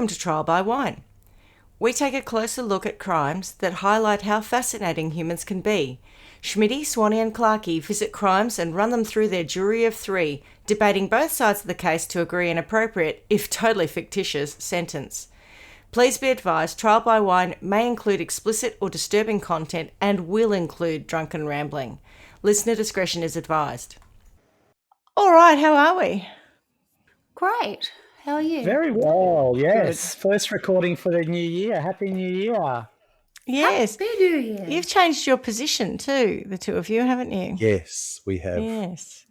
Welcome to Trial by Wine. We take a closer look at crimes that highlight how fascinating humans can be. Schmitty, Swanny and Clarkey visit crimes and run them through their jury of three, debating both sides of the case to agree an appropriate, if totally fictitious, sentence. Please be advised, Trial by Wine may include explicit or disturbing content and will include drunken rambling. Listener discretion is advised. All right, how are we? Great. How are you? Very well, yes. Good. First recording for the new year. Happy New Year. Yes. Happy New Year. You've changed your position too, the two of you, haven't you? Yes, we have. Yes.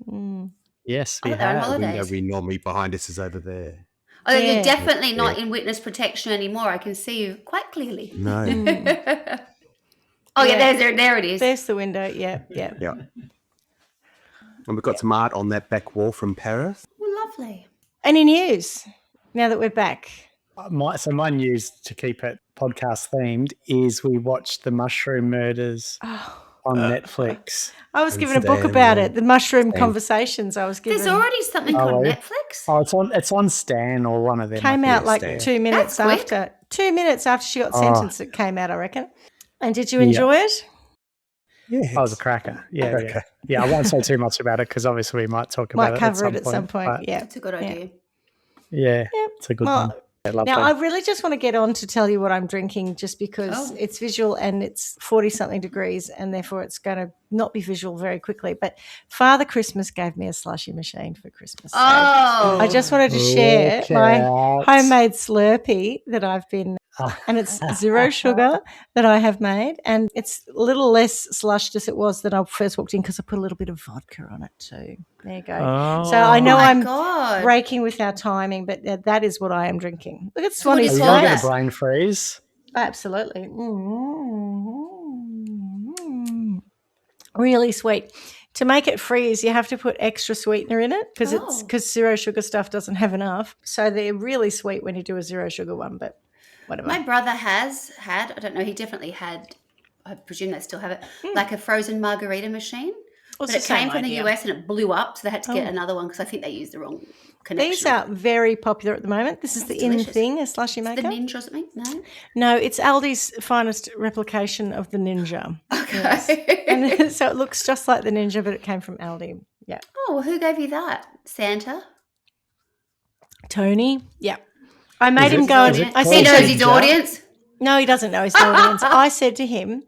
Yes, we they're have. on holidays. The window we normally behind us is over there. Oh, you're definitely not in witness protection anymore. I can see you quite clearly. No. Oh, yeah, there it is. There's the window, yeah. Yeah. And we've got some art on that back wall from Paris. Well, lovely. Any news now that we're back? My news, to keep it podcast themed, is we watched The Mushroom Murders on Netflix. I was given a book about it, The Mushroom Conversations. I was given. There's already something on Netflix? Oh, it's on Stan or one of them. Came out like Stan. 2 minutes after. 2 minutes after she got sentenced, it came out, I reckon. And did you enjoy it? Yeah. I was a cracker. Yeah. I won't say too much about it because obviously we might talk about it at some point. Yeah. It's a good idea. Yeah. It's a good one. Now, I really just want to get on to tell you what I'm drinking just because it's visual and it's 40-something degrees and therefore it's going to not be visual very quickly. But Father Christmas gave me a slushy machine for Christmas. So I just wanted to share my homemade Slurpee that I've been and it's zero sugar that I have made, and it's a little less slushed as it was when I first walked in because I put a little bit of vodka on it too. There you go. So I know I'm breaking with our timing, but that is what I am drinking. Look at Swanny's face. Are you going to brain freeze? Absolutely. Really sweet. To make it freeze, you have to put extra sweetener in it because zero sugar stuff doesn't have enough. So they're really sweet when you do a zero sugar one, but whatever. My brother has had, I don't know, he definitely had, I presume they still have it, like a frozen margarita machine. But it came from the US and it blew up, so they had to get another one because I think they used the wrong connection. These are very popular at the moment. This is the in thing, a slushy maker. The Ninja or something? No, it's Aldi's finest replication of the Ninja. Okay. Yes. And so it looks just like the Ninja, but it came from Aldi. Yeah. Oh, well, who gave you that? Santa? Tony? Yeah. I made him go. He knows his audience? No, he doesn't know his audience. I said to him,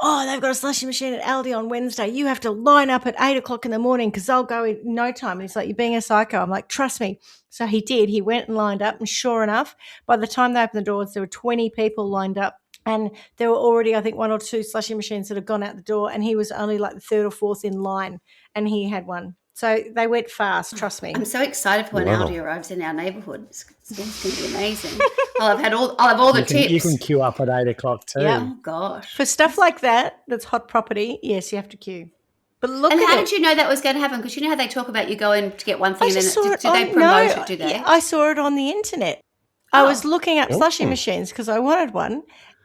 they've got a slushy machine at Aldi on Wednesday. You have to line up at 8 o'clock in the morning because they'll go in no time. And he's like, you're being a psycho. I'm like, trust me. So he did. He went and lined up, and sure enough, by the time they opened the doors, there were 20 people lined up. And there were already, I think, 1 or 2 slushy machines that had gone out the door, and he was only like the 3rd or 4th in line, and he had one. So they went fast, trust me. I'm so excited for when Aldi arrives in our neighbourhood. It's going to be amazing. I'll have all the tips. You can queue up at 8 o'clock too. Yeah. Oh, gosh. For stuff like that's hot property, yes, you have to queue. But look how did you know that was going to happen? Because you know how they talk about you going to get one thing and then do they promote it, do they? Yeah, I saw it on the internet. I was looking up slushy machines because I wanted one.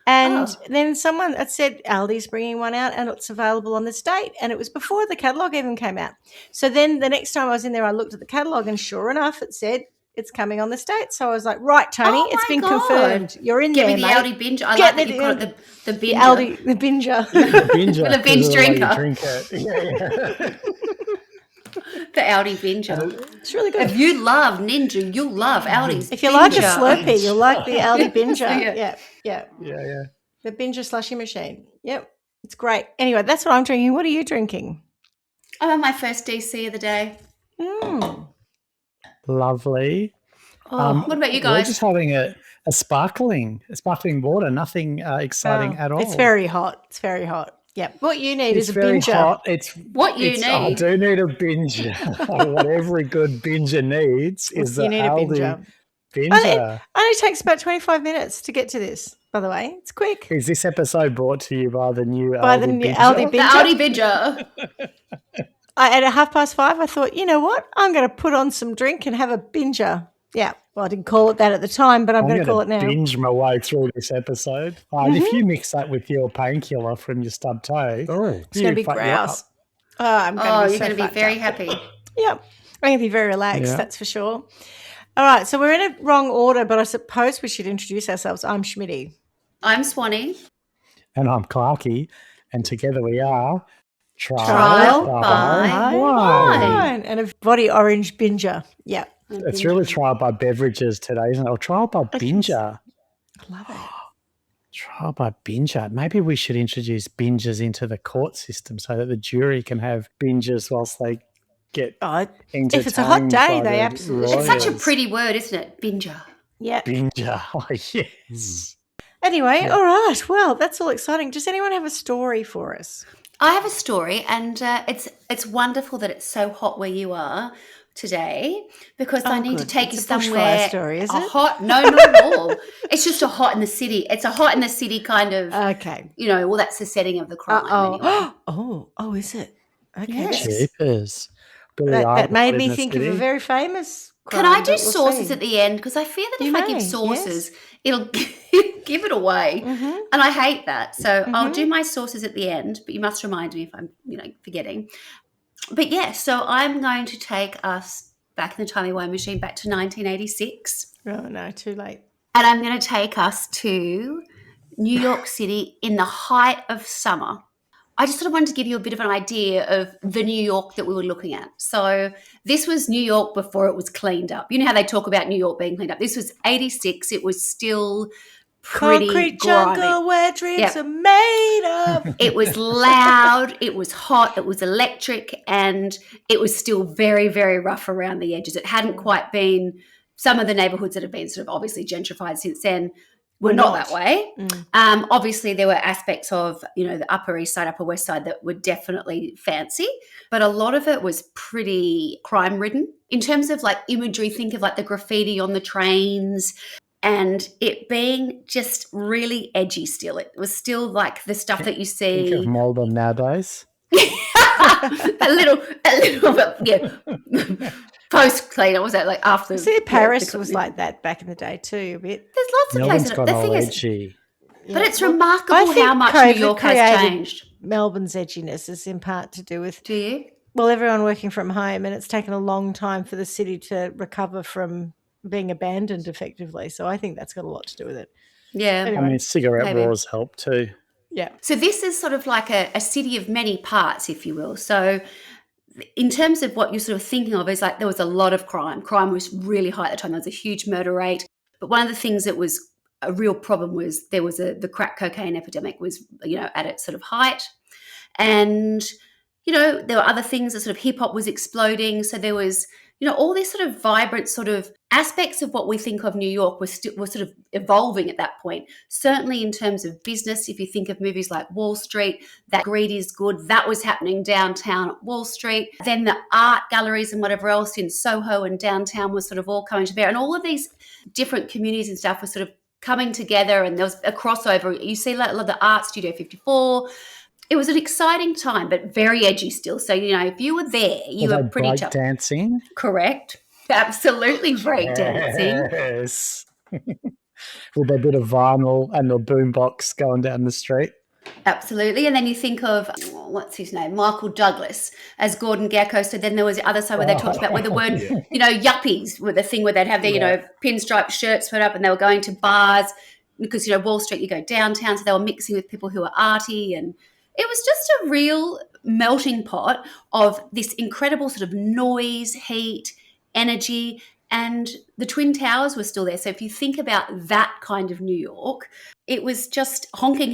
And then someone had said Aldi's bringing one out and it's available on this date. And it was before the catalogue even came out. So then the next time I was in there, I looked at the catalogue and sure enough, it said it's coming on this date. So I was like, right, Tony, it's been confirmed. You're in there, mate. Get me the Aldi Binger. I like that you call it the Binger. Aldi, the Binger. The Binger. The binge drinker. The Aldi Binger. It's really good. If you love Ninja, you'll love Aldi's If you like a Slurpee, you'll like the Aldi Binger. Yeah. The Binger slushy machine. Yep. It's great. Anyway, that's what I'm drinking. What are you drinking? I'm on my first DC of the day. Lovely. What about you guys? We're just having a sparkling water, nothing exciting at all. It's very hot. Yeah. What you need is a very binger. Hot. I do need a binger. What every good binger needs is the Aldi binger. Only takes about 25 minutes to get to this, by the way. It's quick. Is this episode brought to you by the new Aldi Binger? The Aldi Binger. At 5:30, I thought, you know what? I'm going to put on some drink and have a binger. Yeah. Well, I didn't call it that at the time, but I'm going to call it now. Binge my way through this episode. And if you mix that with your painkiller from your stub toe, it's going to be grouse. You're going to be very happy. Yeah. I'm going to be very relaxed, that's for sure. All right, so we're in a wrong order, but I suppose we should introduce ourselves. I'm Schmitty. I'm Swanny. And I'm Clarky. And together we are Trial by Wine. And a body orange binger. Yeah. It's really trial by beverages today, isn't it? Or trial by binger. I love it. Trial by binger. Maybe we should introduce bingers into the court system so that the jury can have bingers whilst they get entertained. If it's a hot day, they absolutely. It's such a pretty word, isn't it? Binger. Yeah. Binger. Oh, yes. Anyway, all right. Well, that's all exciting. Does anyone have a story for us? I have a story, and it's wonderful that it's so hot where you are today, because I need to take you somewhere. Story, is it? Hot? No, not at all. It's just a hot in the city. It's a hot in the city kind of. Okay. Well, that's the setting of the crime. Anyway. Oh, is it? Okay. Yes. Cheapers. That made me think of a very famous crime. Can I do sources at the end? Because I fear that if I give sources, it'll give it away. Mm-hmm. And I hate that. So I'll do my sources at the end, but you must remind me if I'm, forgetting. But yeah, so I'm going to take us back in the timey-wime machine back to 1986. Oh, no, too late. And I'm going to take us to New York City in the height of summer. I just sort of wanted to give you a bit of an idea of the New York that we were looking at. So this was New York before it was cleaned up. You know how they talk about New York being cleaned up. This was 86. It was still pretty concrete grimy. jungle where dreams are made of. It was loud. It was hot. It was electric. And it was still very, very rough around the edges. It hadn't quite been – some of the neighbourhoods that have been sort of obviously gentrified since then were not that way. Obviously, there were aspects of, the Upper East Side, Upper West Side that were definitely fancy, but a lot of it was pretty crime-ridden. In terms of, imagery, think of, the graffiti on the trains and it being just really edgy still. It was still, the stuff that you see. Think of Melbourne nowadays. a little bit, yeah. Post-clean, or was that after? See, Paris was like that back in the day too, a bit. There's lots of Melbourne's places. The thing edgy. But it's remarkable how much New York has changed. Melbourne's edginess is in part to do with. Do you? Well, everyone working from home, and it's taken a long time for the city to recover from being abandoned effectively. So I think that's got a lot to do with it. Yeah. Anyway, I mean, cigarette wars help too. Yeah. So this is sort of like a city of many parts, if you will. So in terms of what you're sort of thinking of is there was a lot of crime. Crime was really high at the time. There was a huge murder rate. But one of the things that was a real problem was there was the crack cocaine epidemic was, at its sort of height. And, there were other things that sort of hip hop was exploding. So there was, all these sort of vibrant sort of aspects of what we think of New York were sort of evolving at that point. Certainly in terms of business, if you think of movies like Wall Street, that greed is good, that was happening downtown at Wall Street. Then the art galleries and whatever else in Soho and downtown was sort of all coming to bear. And all of these different communities and stuff were sort of coming together, and there was a crossover. You see a lot of the Art Studio 54. It was an exciting time, but very edgy still. So, if you were there, you were pretty tough. Dancing? Correct. Absolutely breakdancing. Yes. With a bit of vinyl and the boombox going down the street. Absolutely. And then you think of, what's his name, Michael Douglas as Gordon Gekko. So then there was the other side where they talked about where the word, yuppies were the thing where they'd have their, pinstripe shirts put up and they were going to bars because, Wall Street, you go downtown. So they were mixing with people who were arty, and it was just a real melting pot of this incredible sort of noise, heat, energy, and the Twin Towers were still there. So if you think about that kind of New York, it was just honking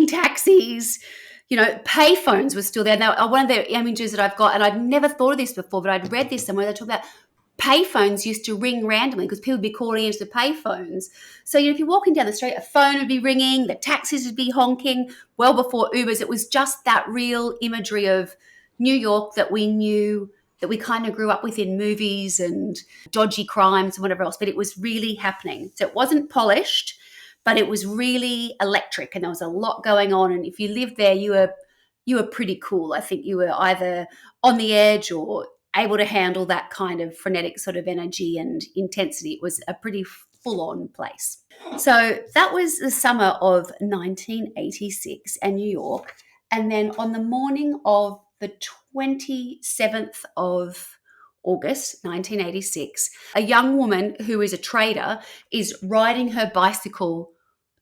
taxis, payphones were still there. Now, one of the images that I've got, and I'd never thought of this before, but I'd read this somewhere, they talk about payphones used to ring randomly because people would be calling into the payphones. So, if you're walking down the street, a phone would be ringing, the taxis would be honking. Well before Ubers, it was just that real imagery of New York that we knew, that we kind of grew up with in movies and dodgy crimes and whatever else, but it was really happening. So it wasn't polished, but it was really electric, and there was a lot going on. And if you lived there, you were pretty cool. I think you were either on the edge or able to handle that kind of frenetic sort of energy and intensity. It was a pretty full-on place. So that was the summer of 1986 in New York. And then on the morning of the 27th of August 1986, a young woman who is a trader is riding her bicycle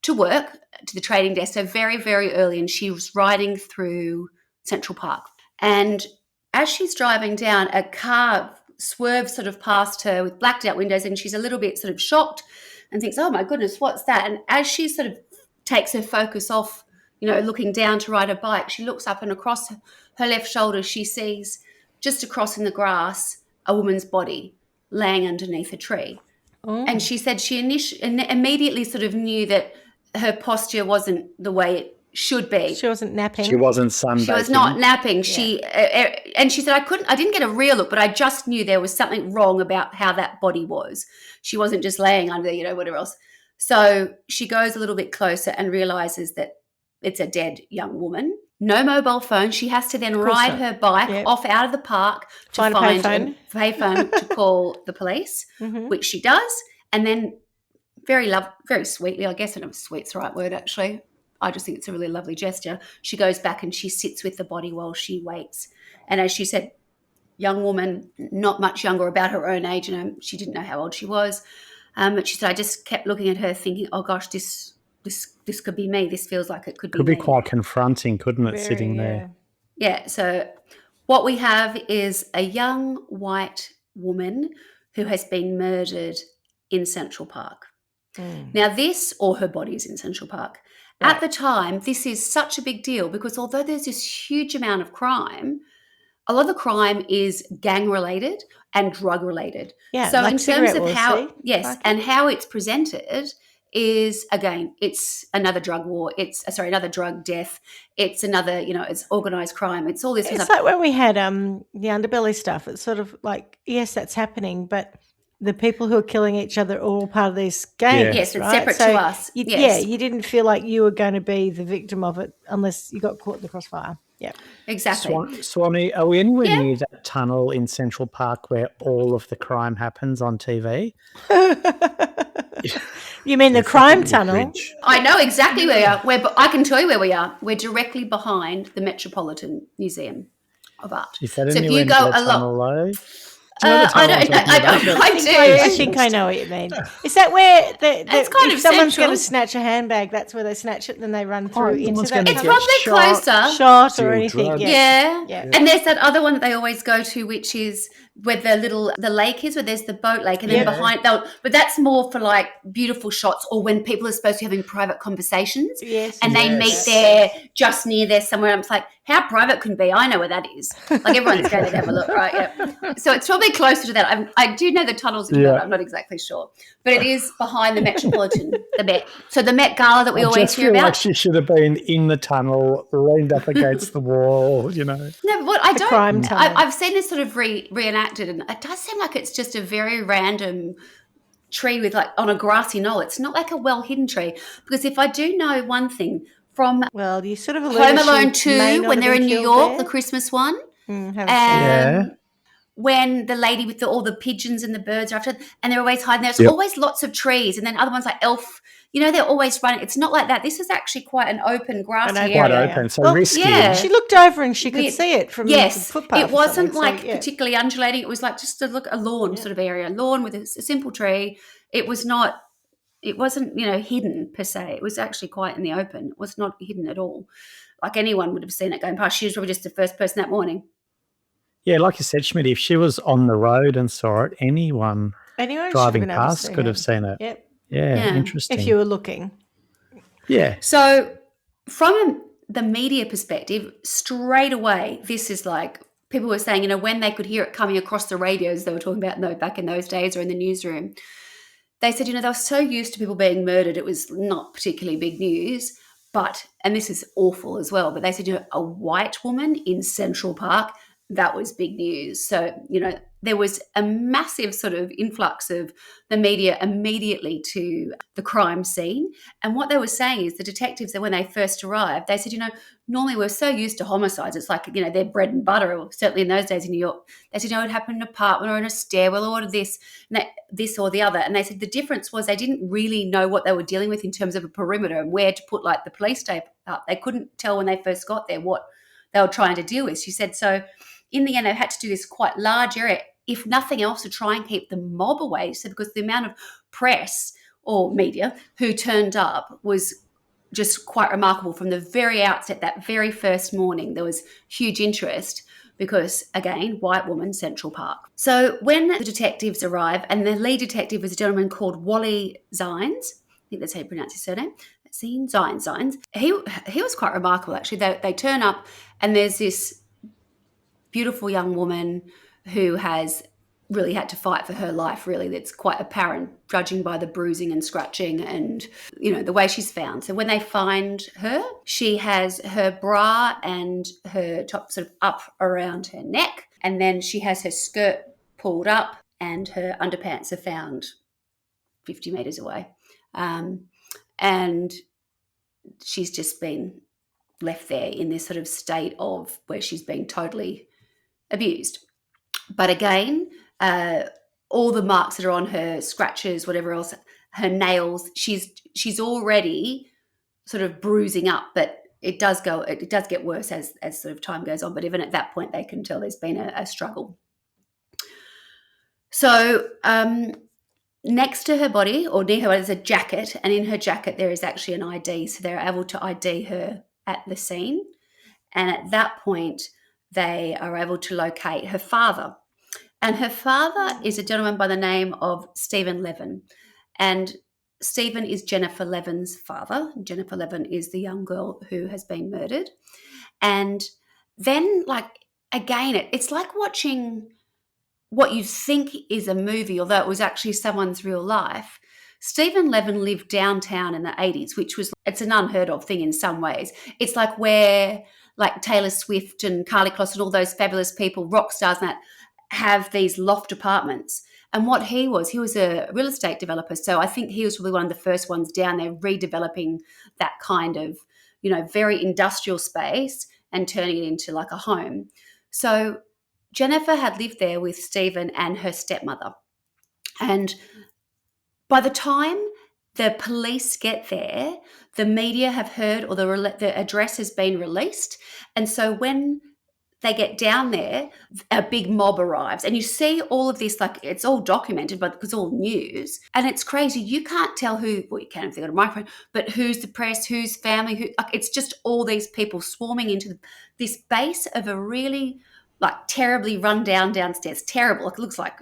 to work, to the trading desk, so very, very early, and she was riding through Central Park. And as she's driving down, a car swerves sort of past her with blacked out windows, and she's a little bit sort of shocked and thinks, oh my goodness, what's that? And as she sort of takes her focus off, looking down to ride her bike, she looks up, and across her left shoulder she sees, just across in the grass, a woman's body laying underneath a tree. Oh. And she said she immediately sort of knew that her posture wasn't the way it should be. She wasn't napping. She wasn't sunbathing. She was not napping. Yeah. And she said, I didn't get a real look, but I just knew there was something wrong about how that body was. She wasn't just laying under, whatever else. So she goes a little bit closer and realizes that it's a dead young woman. No mobile phone. She has to then ride her bike off out of the park to find a payphone to call the police, which she does. And then very sweetly, I guess, I don't know if sweet's the right word actually, I just think it's a really lovely gesture, she goes back and she sits with the body while she waits. And as she said, young woman, not much younger, about her own age, she didn't know how old she was. But she said, I just kept looking at her thinking, oh gosh, this could be me. This feels like it could be me. Could be quite confronting, couldn't it, sitting there? Yeah, so what we have is a young white woman who has been murdered in Central Park. Now this, or her body is in Central Park. Right. At the time, this is such a big deal because although there's this huge amount of crime, a lot of the crime is gang-related and drug-related. Yeah, so like in terms of how, and how it's presented is, again, it's another drug war. It's, another drug death. It's another, it's organised crime. It's all this. It's like when we had the underbelly stuff. It's sort of like, yes, that's happening, but the people who are killing each other are all part of this gang. Yeah. Yes, it's separate to us. Yeah, you didn't feel like you were going to be the victim of it unless you got caught in the crossfire. Yeah, exactly. Swanny, are we anywhere near that tunnel in Central Park where all of the crime happens on TV? You mean the crime tunnel? I know exactly where we are. I can tell you where we are. We're directly behind the Metropolitan Museum of Art. Is that anywhere in the tunnel? I think I know what you mean. Is that where if someone's going to snatch a handbag, that's where they snatch it and then they run through into that? It's probably closer. Shot or anything. Yeah. And there's that other one that they always go to, which is where the lake is, where there's the boat lake, and then behind but that's more for like beautiful shots or when people are supposed to be having private conversations. Yes. And they meet there just near there somewhere. And it's like, how private can be? I know where that is. Like everyone's going to have a look, right? Yeah. So it's probably closer to that. I do know the tunnels, I'm not exactly sure. But it is behind the Metropolitan, the Met. So the Met Gala that we always hear about. Like she should have been in the tunnel, leaned up against the wall, No, but what I don't. Crime tunnel. I've seen this sort of reenacted, and it does seem like it's just a very random tree with like on a grassy knoll. It's not like a well-hidden tree, because if I do know one thing from you sort of Home Alone 2 when they're in New York, the Christmas one, when the lady with all the pigeons and the birds are after, and they're always hiding. There's always lots of trees, and then other ones like Elf. They're always running. It's not like that. This is actually quite an open, grassy area. Quite open, so risky. Yeah. She looked over and she could see it from the footpath. It wasn't particularly undulating. It was like just a lawn sort of area, a lawn with a simple tree. It wasn't, hidden per se. It was actually quite in the open. It was not hidden at all. Like anyone would have seen it going past. She was probably just the first person that morning. Yeah, like you said, Schmidt, if she was on the road and saw it, anyone driving past could have seen it. Yep. Yeah, interesting. If you were looking. Yeah. So from the media perspective, straight away, this is like people were saying, when they could hear it coming across the radios they were talking about back in those days or in the newsroom, they said, they were so used to people being murdered, it was not particularly big news. But, and this is awful as well, but they said, a white woman in Central Park, that was big news. So, there was a massive sort of influx of the media immediately to the crime scene. And what they were saying is the detectives, that when they first arrived, they said, normally we're so used to homicides. It's like, their bread and butter, or certainly in those days in New York. They said, it happened in an apartment or in a stairwell or this or the other. And they said the difference was they didn't really know what they were dealing with in terms of a perimeter and where to put like the police tape up. They couldn't tell when they first got there what they were trying to deal with. She said, so in the end, they had to do this quite large if nothing else, to try and keep the mob away. So because the amount of press or media who turned up was just quite remarkable from the very outset. That very first morning, there was huge interest because, again, white woman, Central Park. So when the detectives arrive, and the lead detective was a gentleman called Wally Zines, I think that's how you pronounce his surname, Zines. He was quite remarkable, actually. They turn up, and there's this beautiful young woman who has really had to fight for her life, really. That's quite apparent, judging by the bruising and scratching and, the way she's found. So when they find her, she has her bra and her top sort of up around her neck, and then she has her skirt pulled up, and her underpants are found 50 metres away. And she's just been left there in this sort of state of where she's been totally abused. But again, all the marks that are on her, scratches, whatever else, her nails, she's already sort of bruising up, but it does get worse as sort of time goes on. But even at that point, they can tell there's been a struggle. So next to her body, or near her body, there's a jacket, and in her jacket there is actually an ID. So they're able to ID her at the scene. And at that point, they are able to locate her father. And her father is a gentleman by the name of Stephen Levin. And Stephen is Jennifer Levin's father. Jennifer Levin is the young girl who has been murdered. And then, again, it's like watching what you think is a movie, although it was actually someone's real life. Stephen Levin lived downtown in the 80s, it's an unheard of thing in some ways. It's like where Taylor Swift and Carly Kloss and all those fabulous people, rock stars and that, have these loft apartments. And what he was a real estate developer. So I think he was probably one of the first ones down there redeveloping that kind of, very industrial space and turning it into like a home. So Jennifer had lived there with Stephen and her stepmother. And by the time the police get there, the media have heard, or the address has been released. And so when they get down there, a big mob arrives, and you see all of this, it's all documented, but it's all news, and it's crazy. You can't tell who, well, you can if they've got a microphone, but who's the press, who's family, it's just all these people swarming into this base of a really terribly run down downstairs, terrible. It looks like,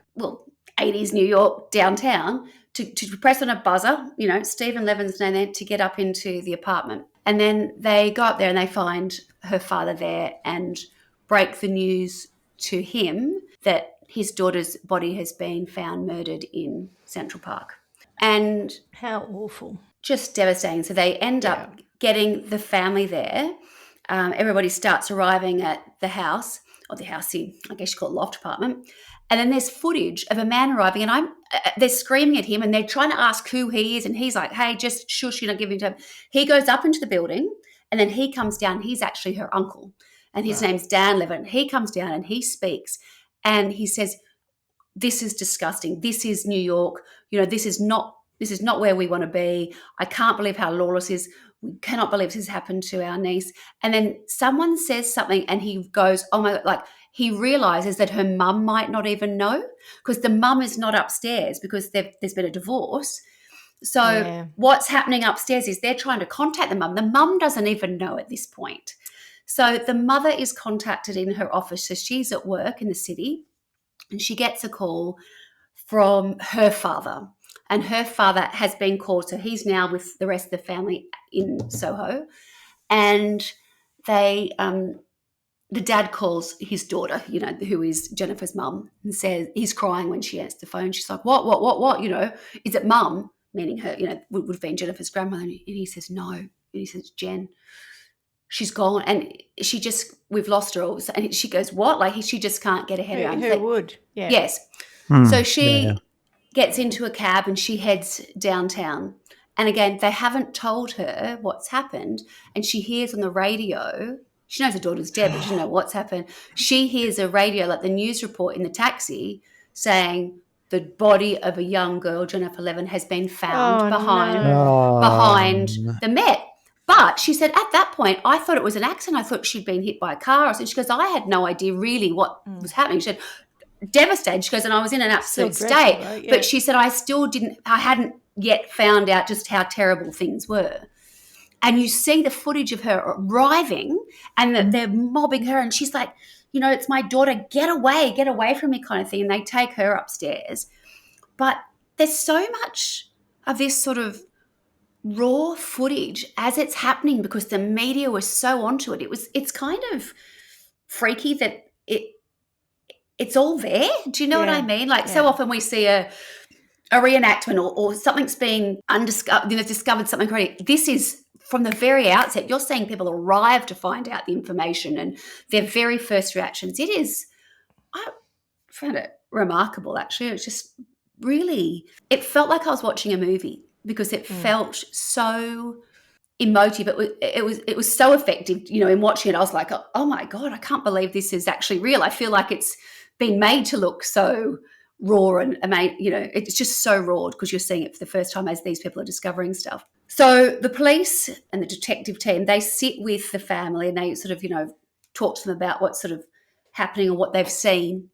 80s New York downtown, to press on a buzzer, Stephen Levin's name there, to get up into the apartment. And then they go up there and they find her father there and break the news to him that his daughter's body has been found murdered in Central Park. And how awful. Just devastating. So they end up getting the family there. Everybody starts arriving at the house, or the house, I guess you call it loft apartment. And then there's footage of a man arriving, and they're screaming at him, and they're trying to ask who he is. And he's like, hey, just shush, give him time. He goes up into the building, and then he comes down. He's actually her uncle. And his name's Dan Levin. He comes down and he speaks, and he says, this is disgusting. This is New York. This is not where we want to be. I can't believe how lawless it is. We cannot believe this has happened to our niece. And then someone says something, and he goes, oh my God, he realizes that her mum might not even know, because the mum is not upstairs because there's been a divorce. So what's happening upstairs is they're trying to contact the mum. The mum doesn't even know at this point. So the mother is contacted in her office. So she's at work in the city, and she gets a call from her father. And her father has been called. So he's now with the rest of the family in Soho. And they, the dad calls his daughter, who is Jennifer's mum, and says, he's crying when she answers the phone. She's like, what? Is it mum? Meaning her, would have been Jennifer's grandmother. And he says, no. And he says, Jen, she's gone, and we've lost her all. And she goes, what? She just can't get her head around. Who would? Yeah. Yes. So she gets into a cab and she heads downtown. And again, they haven't told her what's happened. And she hears on the radio, she knows her daughter's dead, but she doesn't know what's happened. She hears a radio, the news report in the taxi, saying the body of a young girl, Jennifer Levin, has been found behind the Met. But she said, at that point, I thought it was an accident. I thought she'd been hit by a car or something. She goes, I had no idea really what was happening. She said, devastated. She goes, and I was in an absolute Still state. dreadful, right? Yeah. But she said, I hadn't yet found out just how terrible things were. And you see the footage of her arriving and that they're mobbing her. And she's like, it's my daughter, get away from me kind of thing. And they take her upstairs. But there's so much of this sort of raw footage as it's happening because the media was so onto it. It's kind of freaky that it's all there. Do you know what I mean? Like so often we see a reenactment or something's being discovered something crazy. This is from the very outset. You're seeing people arrive to find out the information and their very first reactions. I found it remarkable, actually. It was just really, it felt like I was watching a movie because it felt so emotive. It was so effective, in watching it. I was like, oh my God, I can't believe this is actually real. I feel like it's been made to look so raw and it's just so raw because you're seeing it for the first time as these people are discovering stuff. So the police and the detective team, they sit with the family and they sort of, talk to them about what's sort of happening or what they've seen.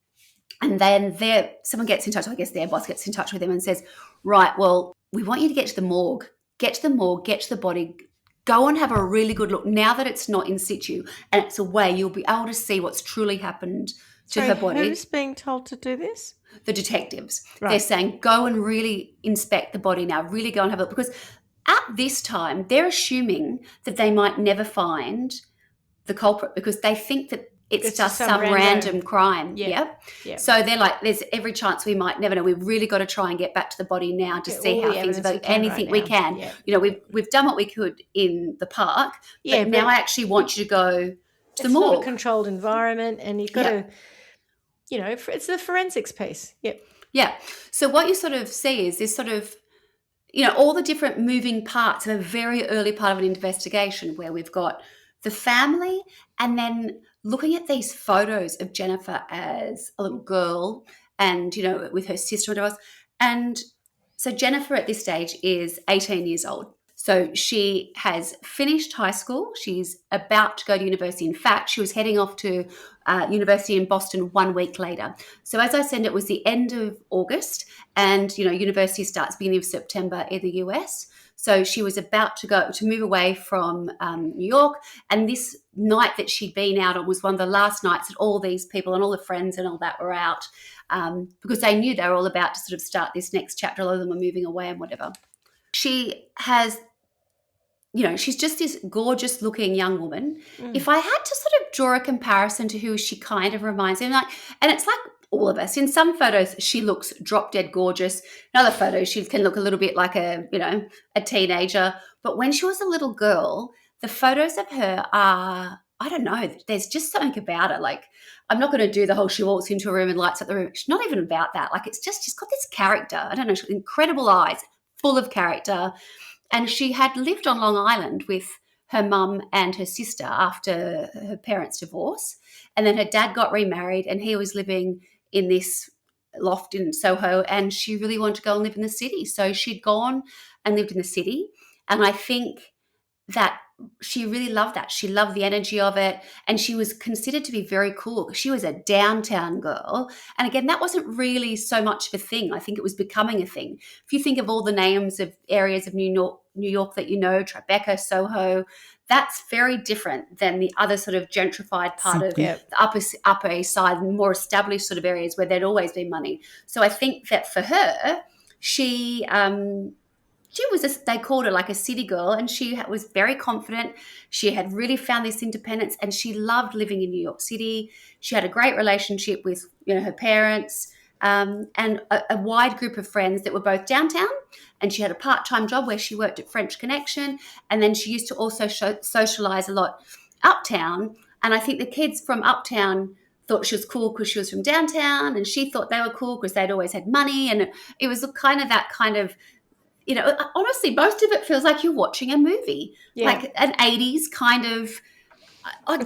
And then someone gets in touch, I guess their boss gets in touch with them and says, right, well, we want you to get to the morgue, get to the body, go and have a really good look. Now that it's not in situ and it's away, you'll be able to see what's truly happened to her body. Who's being told to do this? The detectives. Right. They're saying, go and really inspect the body now, really go and have a look. Because at this time, they're assuming that they might never find the culprit because they think that it's just some random crime. Yep. So they're like, there's every chance we might never know. We've really got to try and get back to the body now to see how things are. Anything we can. Yeah. We've done what we could in the park, but now I actually want you to go to the morgue. It's not a controlled environment, and you've got to, it's the forensics piece. Yep. Yeah. So what you sort of see is this sort of, all the different moving parts of a very early part of an investigation where we've got the family and then looking at these photos of Jennifer as a little girl and, with her sister and whatever else. And so Jennifer at this stage is 18 years old. So she has finished high school. She's about to go to university. In fact, she was heading off to university in Boston 1 week later. So as I said, it was the end of August and, university starts beginning of September in the US. So she was about to move away from New York. And this night that she'd been out on was one of the last nights that all these people and all the friends and all that were out because they knew they were all about to sort of start this next chapter. A lot of them were moving away and whatever. She has, she's just this gorgeous looking young woman. If I had to sort of draw a comparison to who she kind of reminds me of, and it's like all of us. In some photos, she looks drop dead gorgeous. In other photos, she can look a little bit like a teenager. But when she was a little girl, the photos of her are, I don't know, there's just something about her. Like, I'm not going to do the whole she walks into a room and lights up the room. She's not even about that. Like, it's just, she's got this character. I don't know, she's got incredible eyes, full of character. And she had lived on Long Island with her mum and her sister after her parents' divorce. And then her dad got remarried and he was living in this loft in Soho and she really wanted to go and live in the city. So she'd gone and lived in the city. And I think that she really loved that. She loved the energy of it. And she was considered to be very cool. She was a downtown girl. And again, that wasn't really so much of a thing. I think it was becoming a thing. If you think of all the names of areas of New York that Tribeca, Soho, that's very different than the other sort of gentrified part of the upper East Side, more established sort of areas where there'd always been money. So I think that for her, she was, they called her like a city girl, and she was very confident. She had really found this independence and she loved living in New York City. She had a great relationship with, her socialize and a wide group of friends that were both downtown, and she had a part-time job where she worked at French Connection, and then she used to also socialize a lot uptown. And I think the kids from uptown thought she was cool because she was from downtown, and she thought they were cool because they'd always had money. And it was kind of that kind of, honestly, most of it feels like you're watching a movie, like an 80s kind of,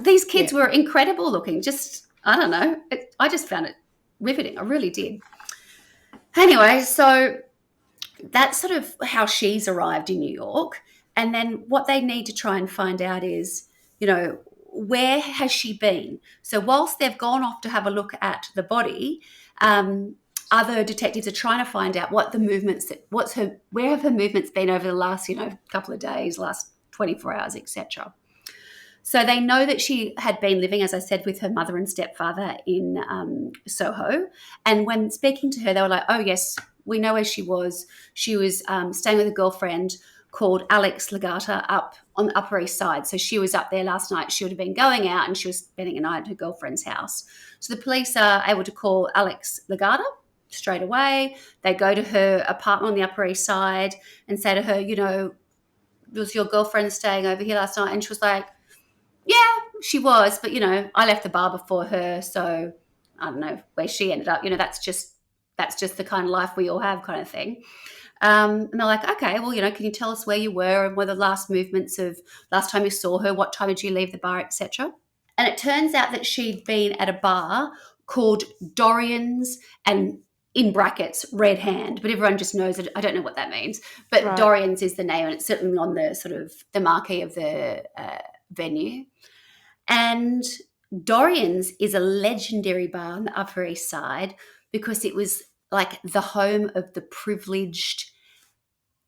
these kids were incredible looking. Just, I don't know. I just found it riveting. I really did. Anyway, so that's sort of how she's arrived in New York. And then what they need to try and find out is, where has she been? So whilst they've gone off to have a look at the body, other detectives are trying to find out what the movements, where have her movements been over the last, couple of days, last 24 hours, etc. So they know that she had been living, as I said, with her mother and stepfather in Soho. And when speaking to her, they were like, oh, yes, we know where she was. She was staying with a girlfriend called Alex Legata up on the Upper East Side. So she was up there last night. She would have been going out and she was spending a night at her girlfriend's house. So the police are able to call Alex Legata straight away. They go to her apartment on the Upper East Side and say to her, was your girlfriend staying over here last night? And she was like, yeah, she was, but, I left the bar before her, so I don't know where she ended up. That's just the kind of life we all have, kind of thing. And they're like, okay, well, can you tell us where you were and what the last movements of last time you saw her, what time did you leave the bar, etc. And it turns out that she'd been at a bar called Dorian's, and in brackets, Red Hand, but everyone just knows it. I don't know what that means, but right. Dorian's is the name, and it's certainly on the sort of the marquee of the venue. And Dorian's is a legendary bar on the Upper East Side because it was like the home of the privileged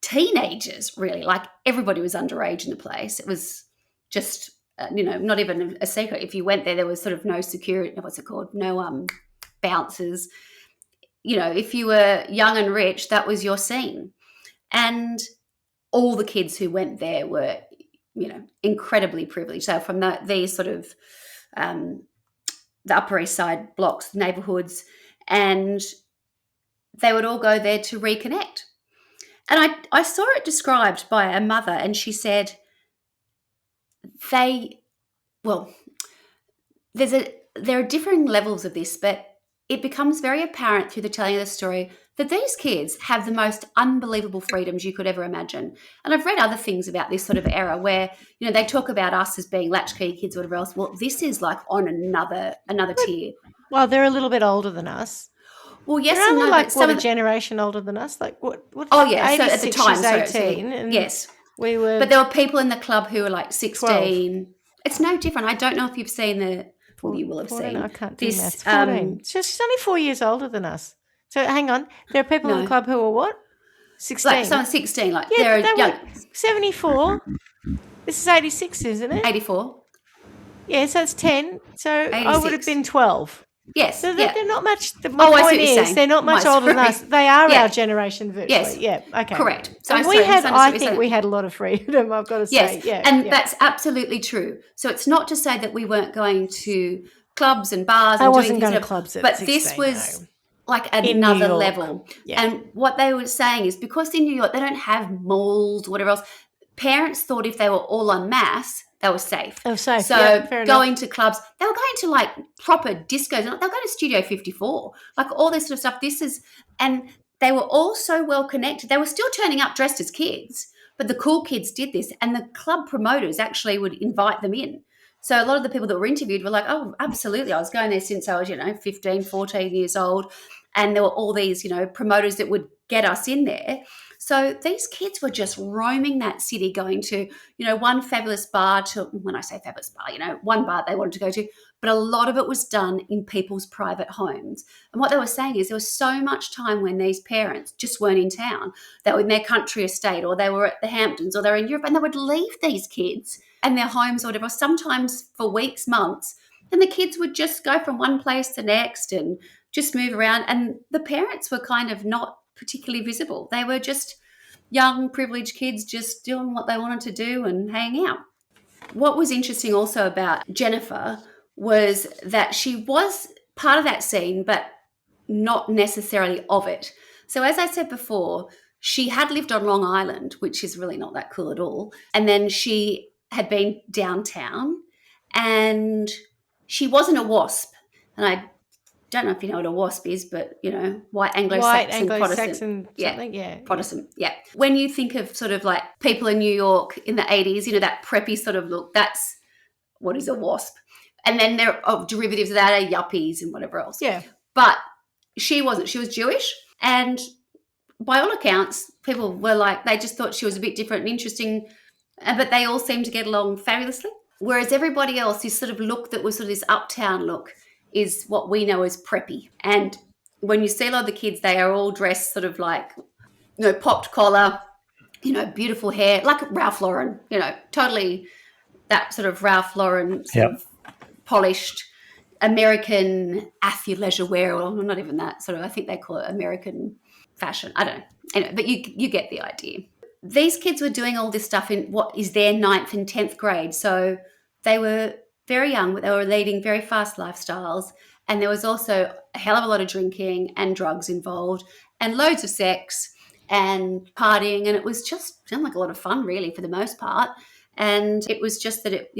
teenagers, really. Like everybody was underage in the place. It was just, not even a secret. If you went there was sort of no security, what's it called? No bouncers. If you were young and rich, that was your scene. And all the kids who went there were, incredibly privileged. So from these sort of the Upper East Side blocks, neighbourhoods, and they would all go there to reconnect. And I saw it described by a mother, and she said there are differing levels of this, but it becomes very apparent through the telling of the story that these kids have the most unbelievable freedoms you could ever imagine. And I've read other things about this sort of era where, they talk about us as being latchkey kids or whatever else. Well, this is like on another tier. Well, they're a little bit older than us. Well, yes they're and no. Like a generation older than us. Like what? Oh, yeah. So at the time, she's 18. And yes. We were. But there were people in the club who were like 16. 12. It's no different. I don't know if you've seen well, you will have 14, seen. I can't do maths. 14. She's only 4 years older than us. So hang on. There are people in the club who are what? 16. Like someone 16. Like yeah, they're young. 74. This is 86, isn't it? 84. Yeah, so it's 10. So 86. I would have been 12. Yes. So yeah. they're not much. My point is, they're not much older than us. They are our generation virtually. Yes. Yeah. Okay. Correct. So I think we had a lot of freedom, I've got to say. Yes. Yeah. And that's absolutely true. So it's not to say that we weren't going to clubs and bars. I and wasn't doing going to clubs at but 16, this was no. like another level. Yeah. And what they were saying is because in New York they don't have malls, whatever else, parents thought if they were all en masse, they were safe. Oh, safe. So going to clubs, they were going to like proper discos. They were going to Studio 54, like all this sort of stuff. And they were all so well connected. They were still turning up dressed as kids, but the cool kids did this. And the club promoters actually would invite them in. So a lot of the people that were interviewed were like, oh, absolutely. I was going there since I was, 15, 14 years old. And there were all these, promoters that would get us in there. So these kids were just roaming that city, going to, one fabulous bar to, when I say fabulous bar, one bar they wanted to go to, but a lot of it was done in people's private homes. And what they were saying is there was so much time when these parents just weren't in town. They were in their country estate, or they were at the Hamptons, or they were in Europe, and they would leave these kids and their homes or whatever, sometimes for weeks, months, and the kids would just go from one place to the next and just move around. And the parents were kind of not particularly visible. They were just young, privileged kids just doing what they wanted to do and hanging out. What was interesting also about Jennifer was that she was part of that scene, but not necessarily of it. So as I said before, she had lived on Long Island, which is really not that cool at all. And then she had been downtown, and she wasn't a WASP. And I don't know if you know what a WASP is, but, white Anglo-Saxon Protestant. Something, yeah. Protestant, yeah. When you think of sort of like people in New York in the 80s, that preppy sort of look, that's what is a WASP. And then there are derivatives of that are yuppies and whatever else. Yeah. But she wasn't. She was Jewish. And by all accounts, people were like, they just thought she was a bit different and interesting, but they all seemed to get along fabulously. Whereas everybody else, this sort of look that was sort of this uptown look, is what we know as preppy. And when you see a lot of the kids, they are all dressed sort of like, popped collar, beautiful hair, like Ralph Lauren, totally that sort of Ralph Lauren sort of polished American athleisure wear, or not even that sort of, I think they call it American fashion. I don't know. Anyway, but you get the idea. These kids were doing all this stuff in what is their 9th and 10th grade. So they were very young, but they were leading very fast lifestyles. And there was also a hell of a lot of drinking and drugs involved and loads of sex and partying. And it was just sounded like a lot of fun, really, for the most part. And it was just that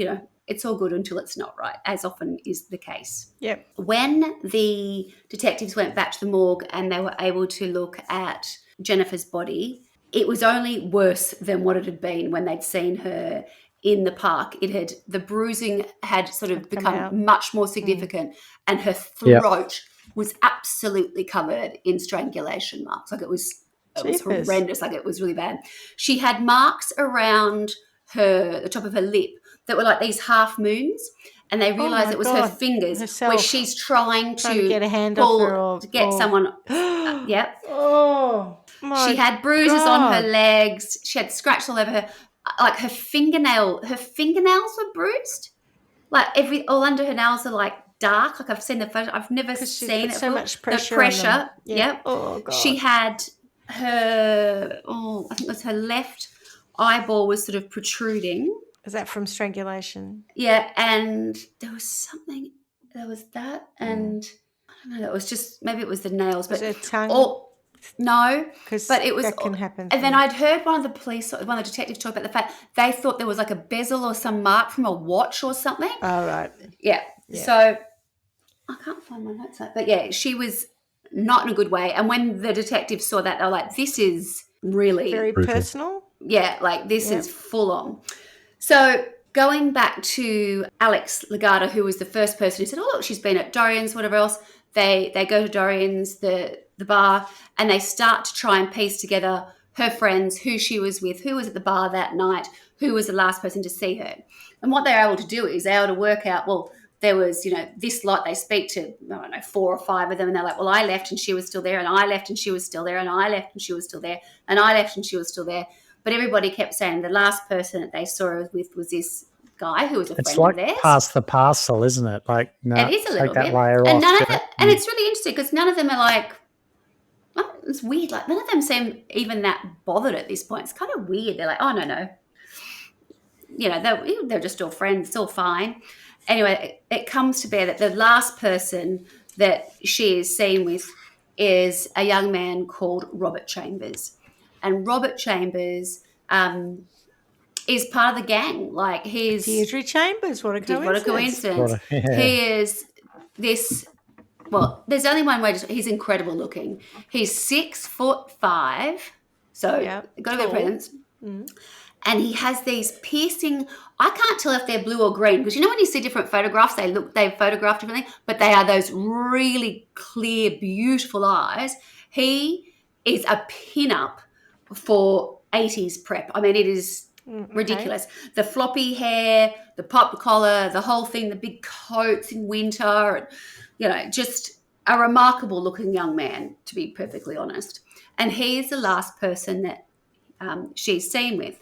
it's all good until it's not, right, as often is the case. Yep. When the detectives went back to the morgue and they were able to look at Jennifer's body, it was only worse than what it had been when they'd seen her in the park. The bruising had sort of become much more significant, and her throat was absolutely covered in strangulation marks. Like it was horrendous. Like it was really bad. She had marks around the top of her lip that were like these half moons, and they realised it was her fingers where she's trying to get a hand off her to get someone. Yep. Oh, she had bruises on her legs. She had scratches all over her. Like her fingernails were bruised. Like all under her nails are like dark. Like I've seen the photo. I've never seen it. So much pressure. The pressure. On them. Yep. Oh God. She had I think it was her left eyeball was sort of protruding. Is that from strangulation? Yeah, and there was something. There was that, and I don't know. It was just maybe it was the nails, but was it tongue? No, but it was. That can happen. And then I'd heard one of the detectives talk about the fact they thought there was like a bezel or some mark from a watch or something. Oh right. Yeah. So I can't find my notes, but yeah, she was not in a good way. And when the detectives saw that, they were like, "This is really very personal." Yeah, like this is full on. So going back to Alex Legata, who was the first person who said, "Oh, look, she's been at Dorian's, whatever else." They go to Dorian's, the bar, and they start to try and piece together her friends, who she was with, who was at the bar that night, who was the last person to see her. And what they're able to do is they're able to work out, well, there was, this lot, they speak to, I don't know, 4 or 5 of them, and they're like, well, I left and she was still there, and I left and she was still there, and I left and she was still there, and I left and she was still there. But everybody kept saying the last person that they saw her with was this guy who was a friend of theirs. It's like pass the parcel, isn't it? Like, no, it is a little bit. And and it's really interesting because none of them are like, it's weird. Like none of them seem even that bothered at this point. It's kind of weird. They're like, oh no, they're just all friends. It's all fine. Anyway, it comes to bear that the last person that she is seen with is a young man called Robert Chambers, and Robert Chambers is part of the gang. Like he's Deirdre Chambers. What a coincidence! What a coincidence! He is this. Well, there's only one way to. He's incredible looking. He's 6'5", so got a good presence. And he has these piercing. I can't tell if they're blue or green because when you see different photographs, they've photographed differently, but they are those really clear, beautiful eyes. He is a pin-up for 80s prep. I mean, it is ridiculous. The floppy hair, the pop collar, the whole thing, the big coats in winter, and, just a remarkable looking young man, to be perfectly honest. And he is the last person that she's seen with.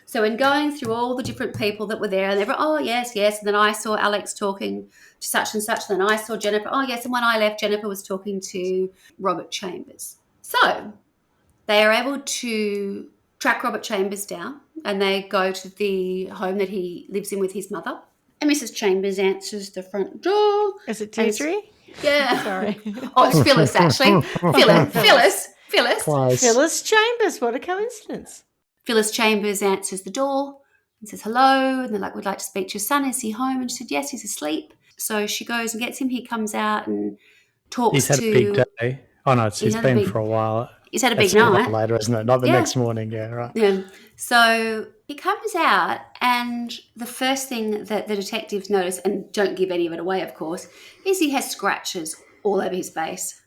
So in going through all the different people that were there, and they were, oh, yes, yes. And then I saw Alex talking to such and such. And then I saw Jennifer. Oh, yes. And when I left, Jennifer was talking to Robert Chambers. So they are able to track Robert Chambers down, and they go to the home that he lives in with his mother. And Mrs. Chambers answers the front door. Is it Deirdre? Yeah. Sorry. Oh, it's Phyllis, actually. Phyllis. Phyllis Chambers. What a coincidence. Phyllis Chambers answers the door and says hello. And they're like, we'd like to speak to your son. Is he home? And she said, yes, he's asleep. So she goes and gets him. He comes out and talks He's had a big day. Oh, no, he's been for a while. He's had a big night. Later, isn't it? Not the next morning. Yeah, right. Yeah. So he comes out, and the first thing that the detectives notice, and don't give any of it away, of course, is he has scratches all over his face.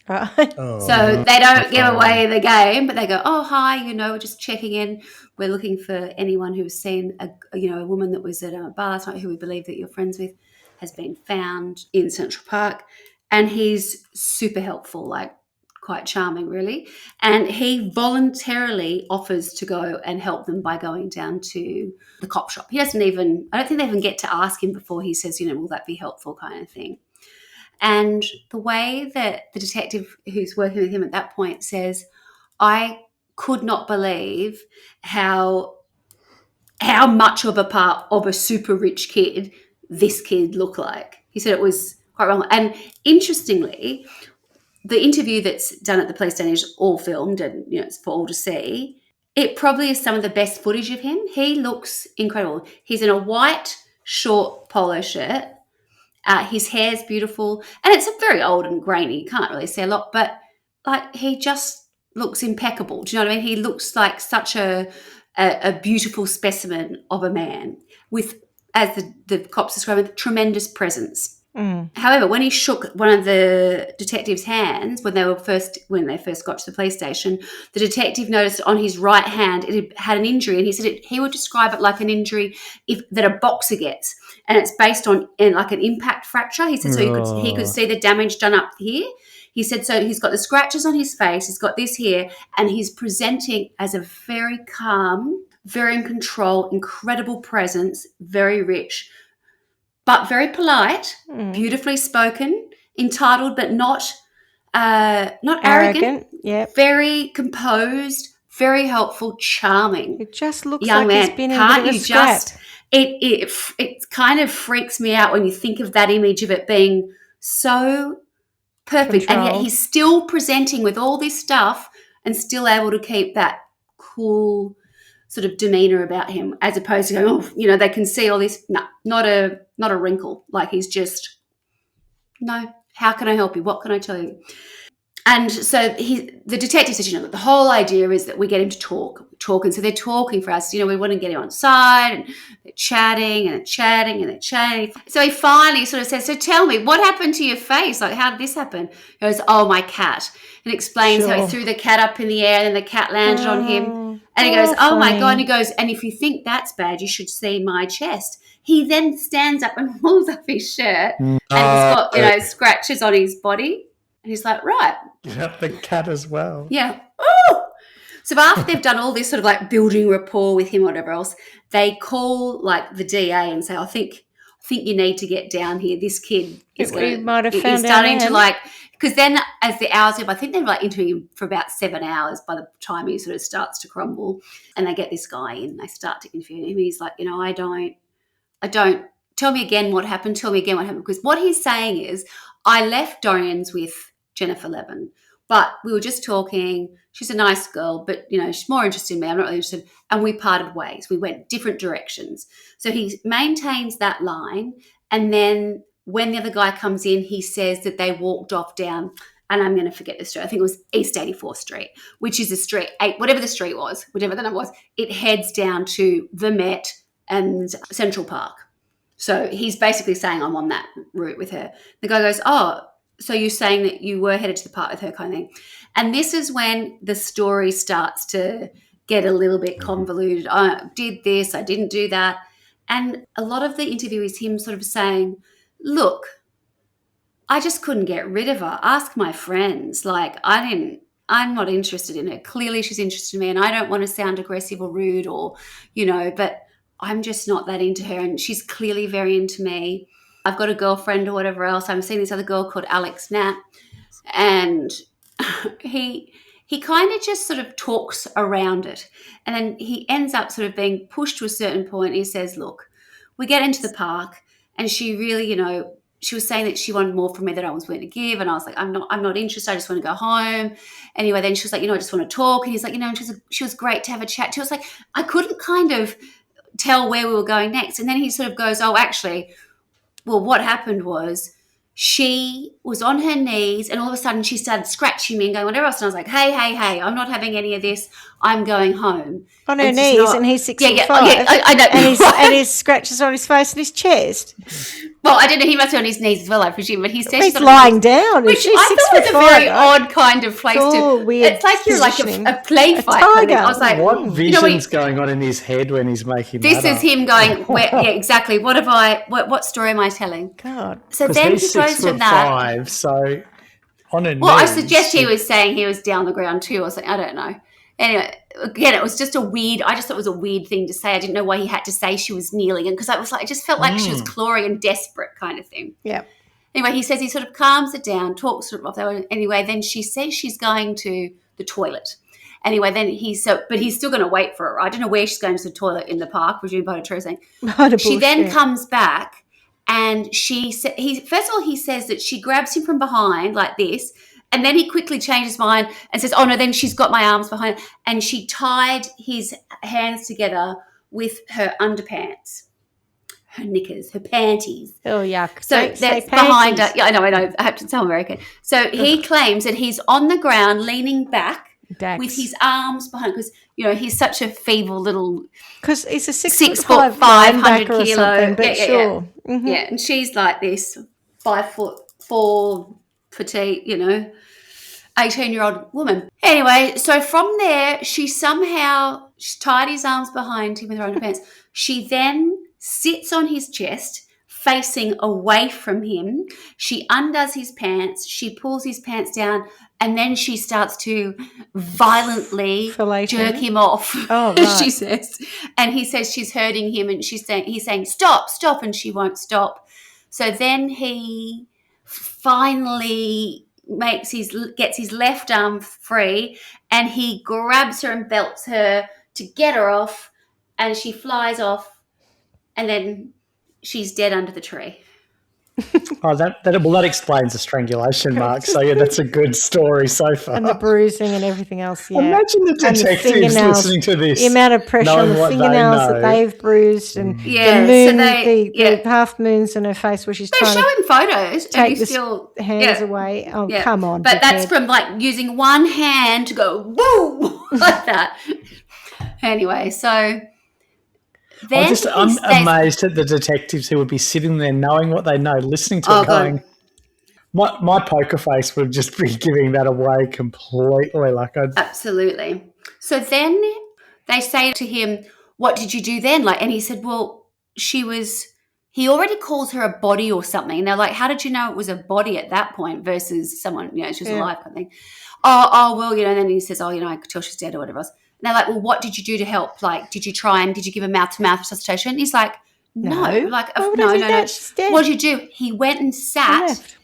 Right. So they don't give away the game, but they go, oh, hi, we're just checking in. We're looking for anyone who's seen a woman that was at a bar last night who we believe that you're friends with has been found in Central Park. And he's super helpful, like quite charming, really. And he voluntarily offers to go and help them by going down to the cop shop. I don't think they even get to ask him before he says, will that be helpful kind of thing. And the way that the detective who's working with him at that point says, I could not believe how much of a part of a super rich kid this kid looked like. He said it was quite wrong. And interestingly, the interview that's done at the police station is all filmed and it's for all to see. It probably is some of the best footage of him. He looks incredible. He's in a white short polo shirt. His hair's beautiful, and it's very old and grainy. You can't really see a lot, but like he just looks impeccable. Do you know what I mean? He looks like such a beautiful specimen of a man with, as the cops describe it, tremendous presence. However, when he shook one of the detective's hands when they first got to the police station, the detective noticed on his right hand it had an injury, and he said he would describe it like an injury that a boxer gets, and it's based on like an impact fracture. He said so he could see the damage done up here. He said so he's got the scratches on his face, he's got this here, and he's presenting as a very calm, very in control, incredible presence, very rich, but very polite, beautifully spoken, entitled, but not arrogant. Yep. Very composed, very helpful, charming. It just looks young like man. he's been in a bit of a scrap. It kind of freaks me out when you think of that image of it being so perfect, and yet he's still presenting with all this stuff and still able to keep that cool sort of demeanor about him, as opposed to going, they can see all this. No, not a wrinkle. Like he's just, no, how can I help you? What can I tell you? And so the detective said, the whole idea is that we get him to talk. And so they're talking for us. We want to get him on side, and they're chatting and chatting and they're chatting. So he finally sort of says, so tell me, what happened to your face? Like, how did this happen? He goes, oh, my cat. And explains how he threw the cat up in the air and then the cat landed on him. And he goes, oh, my God. And he goes, and if you think that's bad, you should see my chest. He then stands up and pulls up his shirt and he's got, scratches on his body. And he's like, right. Yep, the cat as well. Yeah. Oh! So after they've done all this sort of like building rapport with him or whatever else, they call like the DA and say, I think you need to get down here. This kid is starting to like, because then as the hours I think they're like interviewing him for about 7 hours by the time he sort of starts to crumble, and they get this guy in, they start to interview him. He's like, I don't, tell me again what happened. Because what he's saying is, I left Dorian's with Jennifer Levin, but we were just talking. She's a nice girl, but, she's more interested in me. I'm not really interested. And we parted ways. We went different directions. So he maintains that line. And then when the other guy comes in, he says that they walked off down, and I'm going to forget the street. I think it was East 84th Street, which is a street, whatever the street was, whatever the number was, it heads down to the Met and Central Park. So he's basically saying, I'm on that route with her. The guy goes, oh, so you're saying that you were headed to the park with her kind of thing. And this is when the story starts to get a little bit convoluted. I did this, I didn't do that. And a lot of the interview is him sort of saying, look, I just couldn't get rid of her. Ask my friends. Like, I'm not interested in her. Clearly she's interested in me, and I don't want to sound aggressive or rude or, but I'm just not that into her, and she's clearly very into me. I've got a girlfriend or whatever else. I'm seeing this other girl called Alex Knapp, and he kind of just sort of talks around it, and then he ends up sort of being pushed to a certain point. He says, look, we get into the park, and she really, she was saying that she wanted more from me than I was willing to give, and I was like, I'm not interested. I just want to go home. Anyway, then she was like, I just want to talk, and he's like, and she was great to have a chat to. I was like, I couldn't kind of tell where we were going next. And then he sort of goes, oh, actually, well, what happened was she was on her knees, and all of a sudden she started scratching me and going whatever else. And I was like, hey, I'm not having any of this. I'm going home. On her It's just knees, not- and he's 6 Yeah, foot yeah, 5. yeah, I know. And his scratches on his face and his chest. Well, I don't know. He must be on his knees as well, I presume. But he says He's she's lying down. which She's I 6 thought foot was a 5, very right? odd kind of place all to. weird It's like you're like positioning. a play A fight. Kind of thing. tiger. I was like, What you know, vision's going on in his head when he's making this that is up? him going. Yeah, exactly. What have I? What story am I telling? God. So Because then he's he goes 6 from foot that. 5, so on a Well, I knees, suggest he was saying he was down the ground too, or something. I don't know. Anyway, again, it was just a weird. I just thought it was a weird thing to say. I didn't know why he had to say she was kneeling, and because I was like, I just felt like she was clawing and desperate, kind of thing. Yeah. Anyway, he says he sort of calms it down, talks sort of off that. Anyway, then she says she's going to the toilet. Anyway, then but he's still going to wait for her. I don't know where she's going to the toilet in the park, presumably by the tree or something. She then comes back, and first of all he says that she grabs him from behind like this, and then he quickly changes his mind and says, "Oh no!" Then she's got my arms behind, and she tied his hands together with her underpants. Her knickers, her panties. Oh, yuck. So Don't say that's behind her. panties. Yeah, I know. I have to tell American. So he claims that he's on the ground leaning back Dax. with his arms behind, because, you know, he's such a feeble little, Because he's a 6 6 foot foot 5 500 linebacker or kilo. something, but Yeah. sure. Mhm. Yeah, and she's like this 5'4" petite, 18-year-old woman. Anyway, so from there, she tied his arms behind him with her underpants. She then sits on his chest, facing away from him. She undoes his pants. She pulls his pants down, and then she starts to violently Fellate jerk him? him off. Oh, right. She says, and he says she's hurting him, and he's saying, "Stop, stop," and she won't stop. So then he finally gets his left arm free, and he grabs her and belts her to get her off, and she flies off, and then she's dead under the tree. Oh, that explains the strangulation, Mark. So yeah, that's a good story so far. And the bruising and everything else, yeah. Imagine the And detectives fingernails, listening to this. the amount of pressure on knowing the what they fingernails that know. they've bruised, and Yeah, the so moon, they- the half moons in her face where she's They trying show to him photos, and take he's the still hands away. Oh, Yeah. come on. But that's dickhead. from like using one hand to go boom like that. Anyway, so then I'm amazed at the detectives who would be sitting there knowing what they know, listening to it, going, my poker face would just be giving that away completely. Absolutely. So then they say to him, "What did you do then?" And he said, "Well, he already calls her a body or something." And they're like, "How did you know it was a body at that point versus someone, she was alive," kind of thing. Oh, well, and then he says, I could tell she's dead or whatever else. And they're like, "Well, what did you do to help? Like, did you give a mouth-to-mouth resuscitation?" And he's like, no. Like, Why would no, I do no, that? no. She's dead. What did you do? He went and sat. Left.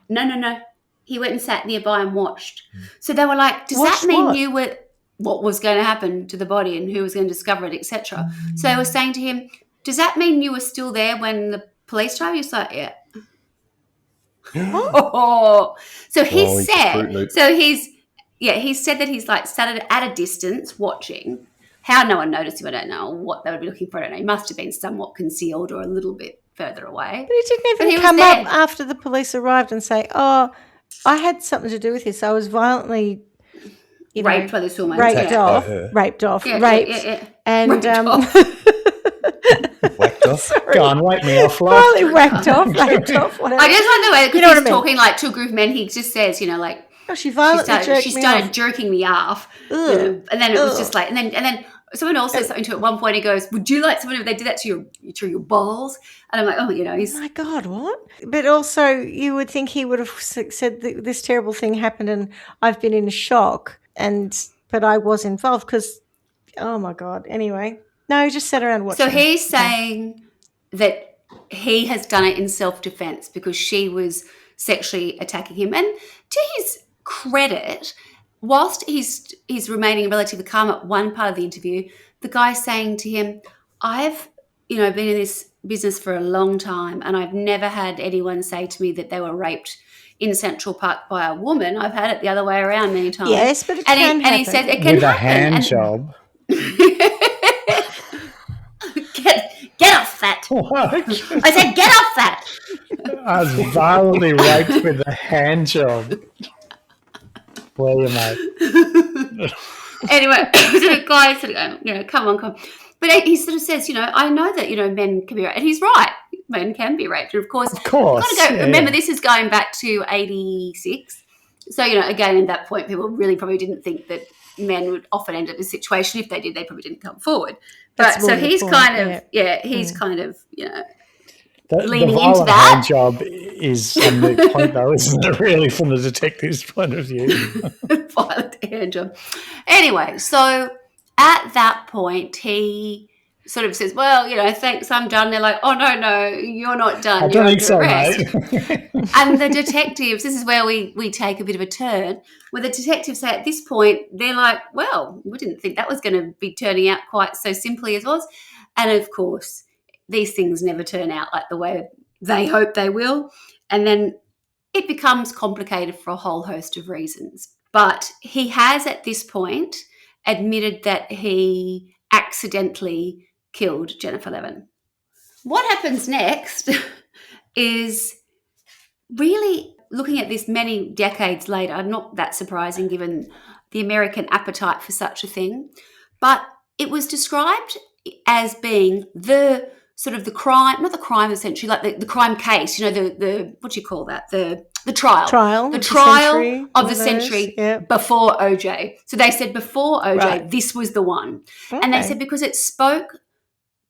No. He went and sat nearby and watched. So they were like, does Watched that mean what? you were what was going to happen to the body and who was going to discover it, etc.? So they were saying to him, does that mean you were still there when the police arrived? He's like, yeah. So he said that he's like sat at a distance watching. How no one noticed him, I don't know. What they would be looking for, I don't know. He must have been somewhat concealed or a little bit further away. But he didn't even was come there. up after the police arrived and say, "Oh, I had something to do with this. I was violently, Raped by this woman. raped Yeah. off, Yeah, raped, yeah. and Raped off. Whacked off. Go on, wake me off, love. violently raped off, whatever." I just like the way, because You know what he's I mean? talking like to a group of men, he just says, like, Oh, she violently jerked she me started off. jerking me off. And then it was just like, and then someone else says something to it at one point. He goes, "Would you like someone if they did that to your balls?" And I'm like, oh, he's. My God, what? But also, you would think he would have said that this terrible thing happened and I've been in shock, but I was involved because, oh my God. Anyway, no, he just sat around watching. So he's saying that he has done it in self-defense because she was sexually attacking him. And to his credit, whilst he's remaining relatively calm at one part of the interview, the guy's saying to him, "I've, been in this business for a long time and I've never had anyone say to me that they were raped in Central Park by a woman. I've had it the other way around many times." Yes, but it can happen. And he says it can With a happen. hand job. Get off that. I said get off that. I was violently raped with a hand job. Where you, mate? Anyway, the guy sort of going, come on. But he sort of says, I know that, men can be raped. And he's right. Men can be raped. And of course, you've got to go, remember, this is going back to 86. So, again, at that point, people really probably didn't think that men would often end up in a situation. If they did, they probably didn't come forward. But so he's kind of, he's kind of, leaning the into that. hand job is a moot point, though, isn't it? Really, from the detective's point of view. Violent hand job. Anyway, so at that point, he sort of says, "Well, thanks, I'm done." They're like, "Oh no, you're not done. I You're don't under think so, arrest." mate. And the detectives, this is where we take a bit of a turn, where the detectives say at this point, they're like, "Well, we didn't think that was going to be turning out quite so simply as was," and of course, these things never turn out like the way they hope they will. And then it becomes complicated for a whole host of reasons. But he has at this point admitted that he accidentally killed Jennifer Levin. What happens next is really, looking at this many decades later, not that surprising given the American appetite for such a thing, but it was described as being the sort of the crime, not the crime of the century, like the crime case, the what do you call that? The trial. The trial of the century before OJ. So they said before OJ, this was the one. Okay. And they said because it spoke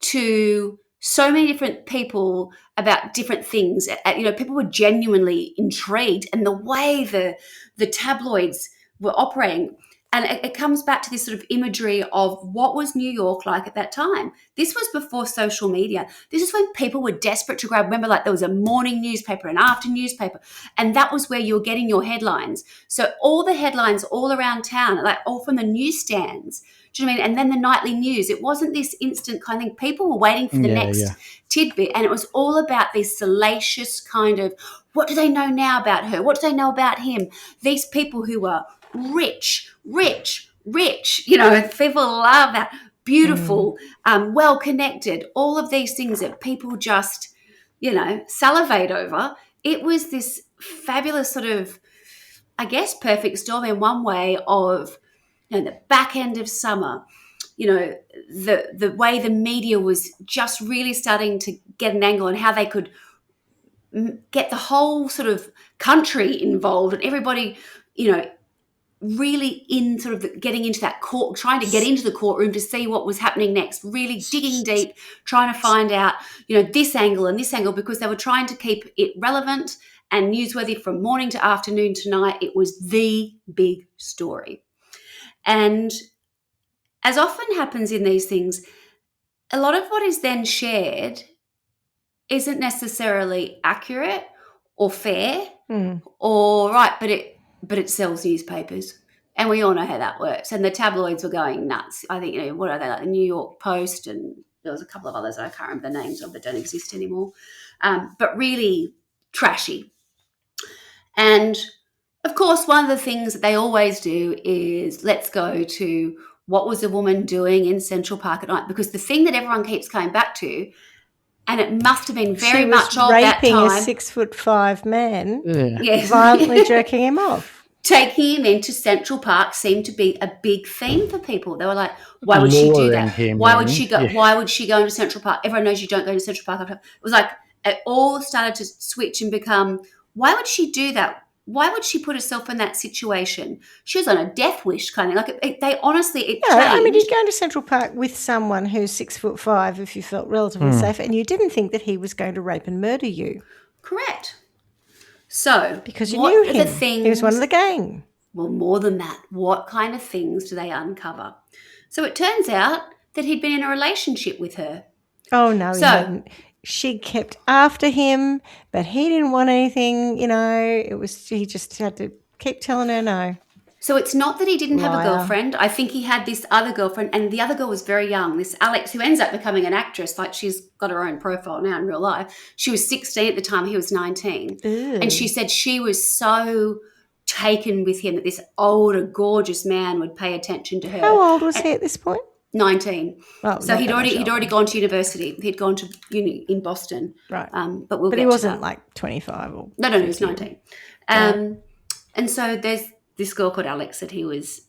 to so many different people about different things. People were genuinely intrigued, and the way the tabloids were operating. And it comes back to this sort of imagery of what was New York like at that time. This was before social media. This is when people were desperate to grab. Remember, like there was a morning newspaper, an afternoon newspaper, and that was where you were getting your headlines. So all the headlines all around town, like all from the newsstands. Do you know what I mean? And then the nightly news. It wasn't this instant kind of thing. People were waiting for the next tidbit, and it was all about this salacious kind of, what do they know now about her? What do they know about him? These people who were rich, people love that, beautiful, well-connected, all of these things that people just, salivate over. It was this fabulous sort of, I guess, perfect storm in one way of, the back end of summer, the way the media was just really starting to get an angle on how they could get the whole sort of country involved and everybody, really in sort of getting into that court, trying to get into the courtroom to see what was happening next, really digging deep, trying to find out, this angle and this angle, because they were trying to keep it relevant and newsworthy from morning to afternoon to night. It was the big story. And as often happens in these things, a lot of what is then shared isn't necessarily accurate or fair or right, but it sells newspapers. And we all know how that works. And the tabloids were going nuts. I think, what are they, like the New York Post, and there was a couple of others that I can't remember the names of that don't exist anymore, but really trashy. And, of course, one of the things that they always do is let's go to what was the woman doing in Central Park at night, because the thing that everyone keeps coming back to, and it must have been very much of that time. Raping a 6'5" man, violently jerking him off. Taking him into Central Park seemed to be a big theme for people. They were like, why would she do that? Why would she go? Yeah. Why would she go into Central Park? Everyone knows you don't go to Central Park. It was like it all started to switch and become, why would she do that? Why would she put herself in that situation? She was on a death wish kind of like they honestly it changed. I mean, you'd go into Central Park with someone who's 6'5" if you felt relatively safe, and you didn't think that he was going to rape and murder you. Correct. So because you knew him, he was one of the gang. Well, more than that, what kind of things do they uncover? So it turns out that he'd been in a relationship with her. Oh no, he hadn't. She kept after him, but he didn't want anything, he just had to keep telling her no. So it's not that he didn't have a girlfriend. I think he had this other girlfriend, and the other girl was very young, this Alex, who ends up becoming an actress. Like, she's got her own profile now in real life. She was 16 at the time. He was 19. Ew. And she said she was so taken with him that this older, gorgeous man would pay attention to her. How old was he at this point? 19. Oh, so he'd already gone to university. He'd gone to uni in Boston. Right. But he wasn't like 25 or No, he was 19. And so there's this girl called Alex that he was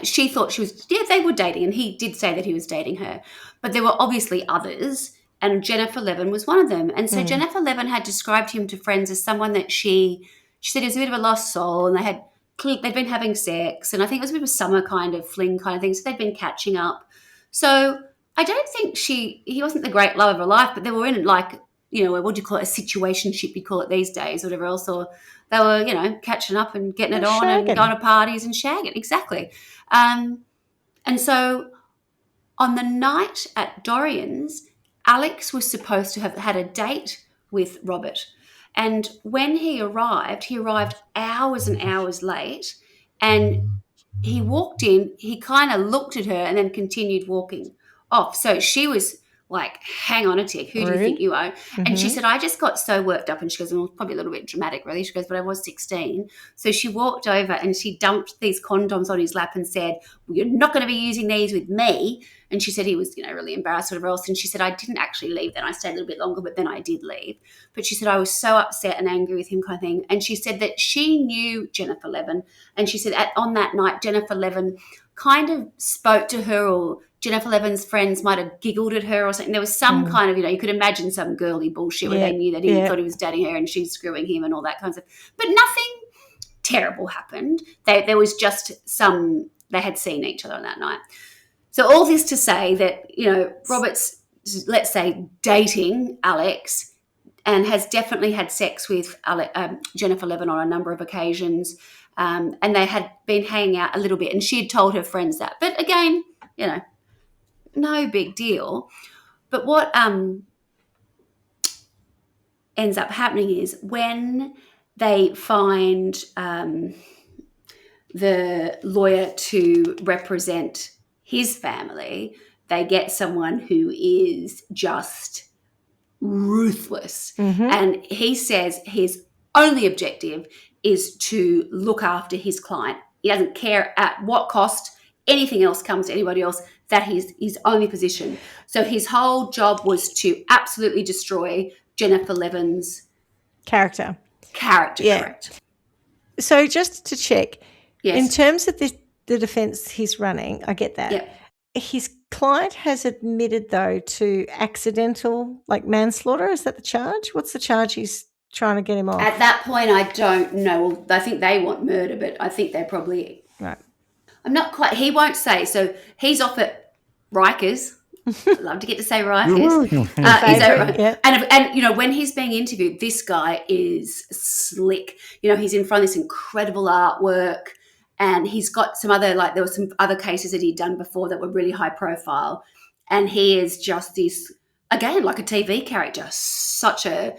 she thought she was, they were dating, and he did say that he was dating her. But there were obviously others, and Jennifer Levin was one of them. And so Jennifer Levin had described him to friends as someone that she said he was a bit of a lost soul, and they'd been having sex, and I think it was a bit of a summer kind of fling kind of thing, so they'd been catching up. So I don't think he wasn't the great love of her life, but they were in what do you call it, a situationship, you call it these days, whatever else, or they were, catching up and getting it on and going to parties and shagging. Exactly. And so on the night at Dorian's, Alex was supposed to have had a date with Robert. And when he arrived hours and hours late, and he walked in, he kind of looked at her and then continued walking off. So she was like, hang on a tick, who do you think you are? Mm-hmm. And she said, I just got so worked up. And she goes, well, probably a little bit dramatic, really. She goes, but I was 16. So she walked over and she dumped these condoms on his lap and said, well, you're not going to be using these with me. And she said he was, really embarrassed, whatever else. And she said, I didn't actually leave then. I stayed a little bit longer, but then I did leave. But she said, I was so upset and angry with him kind of thing. And she said that she knew Jennifer Levin. And she said on that night, Jennifer Levin kind of spoke to her, or Jennifer Levin's friends might have giggled at her or something. There was some kind of, you could imagine some girly bullshit where they knew that he thought he was dating her and she's screwing him and all that kind of stuff. But nothing terrible happened. There was just they had seen each other on that night. So all this to say that, Robert's, let's say, dating Alex and has definitely had sex with Jennifer Levin on a number of occasions, and they had been hanging out a little bit, and she had told her friends that. But again, no big deal. But what ends up happening is when they find the lawyer to represent his family, they get someone who is just ruthless. Mm-hmm. And he says his only objective is to look after his client. He doesn't care at what cost anything else comes to anybody else. That is his only position. So his whole job was to absolutely destroy Jennifer Levin's character. Yeah. Correct. So just to check, in terms of the defense he's running, I get that. Yep. His client has admitted, though, to accidental, manslaughter. Is that the charge? What's the charge he's trying to get him off? At that point, I don't know. Well, I think they want murder, but I think they probably... Right. I'm not quite... He won't say. So he's off at Rikers. I love to get to say Rikers. And when he's being interviewed, this guy is slick. He's in front of this incredible artwork, and he's got some other, there were some other cases that he'd done before that were really high profile. And he is just this, again, like a TV character, such an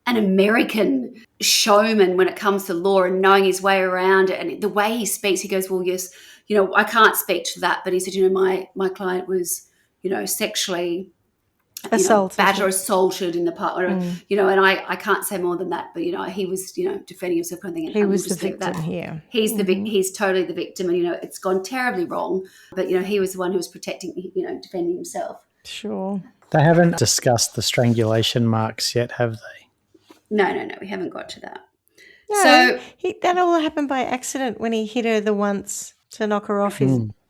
American showman when it comes to law and knowing his way around it. And the way he speaks, he goes, well, yes, I can't speak to that. But he said, my client was, sexually assaulted, battered or assaulted in the part, and I can't say more than that. But he was, defending himself kind of thing. And he was the victim here. He's he's totally the victim, and it's gone terribly wrong. But he was the one who was protecting, defending himself. Sure. They haven't discussed the strangulation marks yet, have they? No, we haven't got to that. No, so that all happened by accident when he hit her the once to knock her off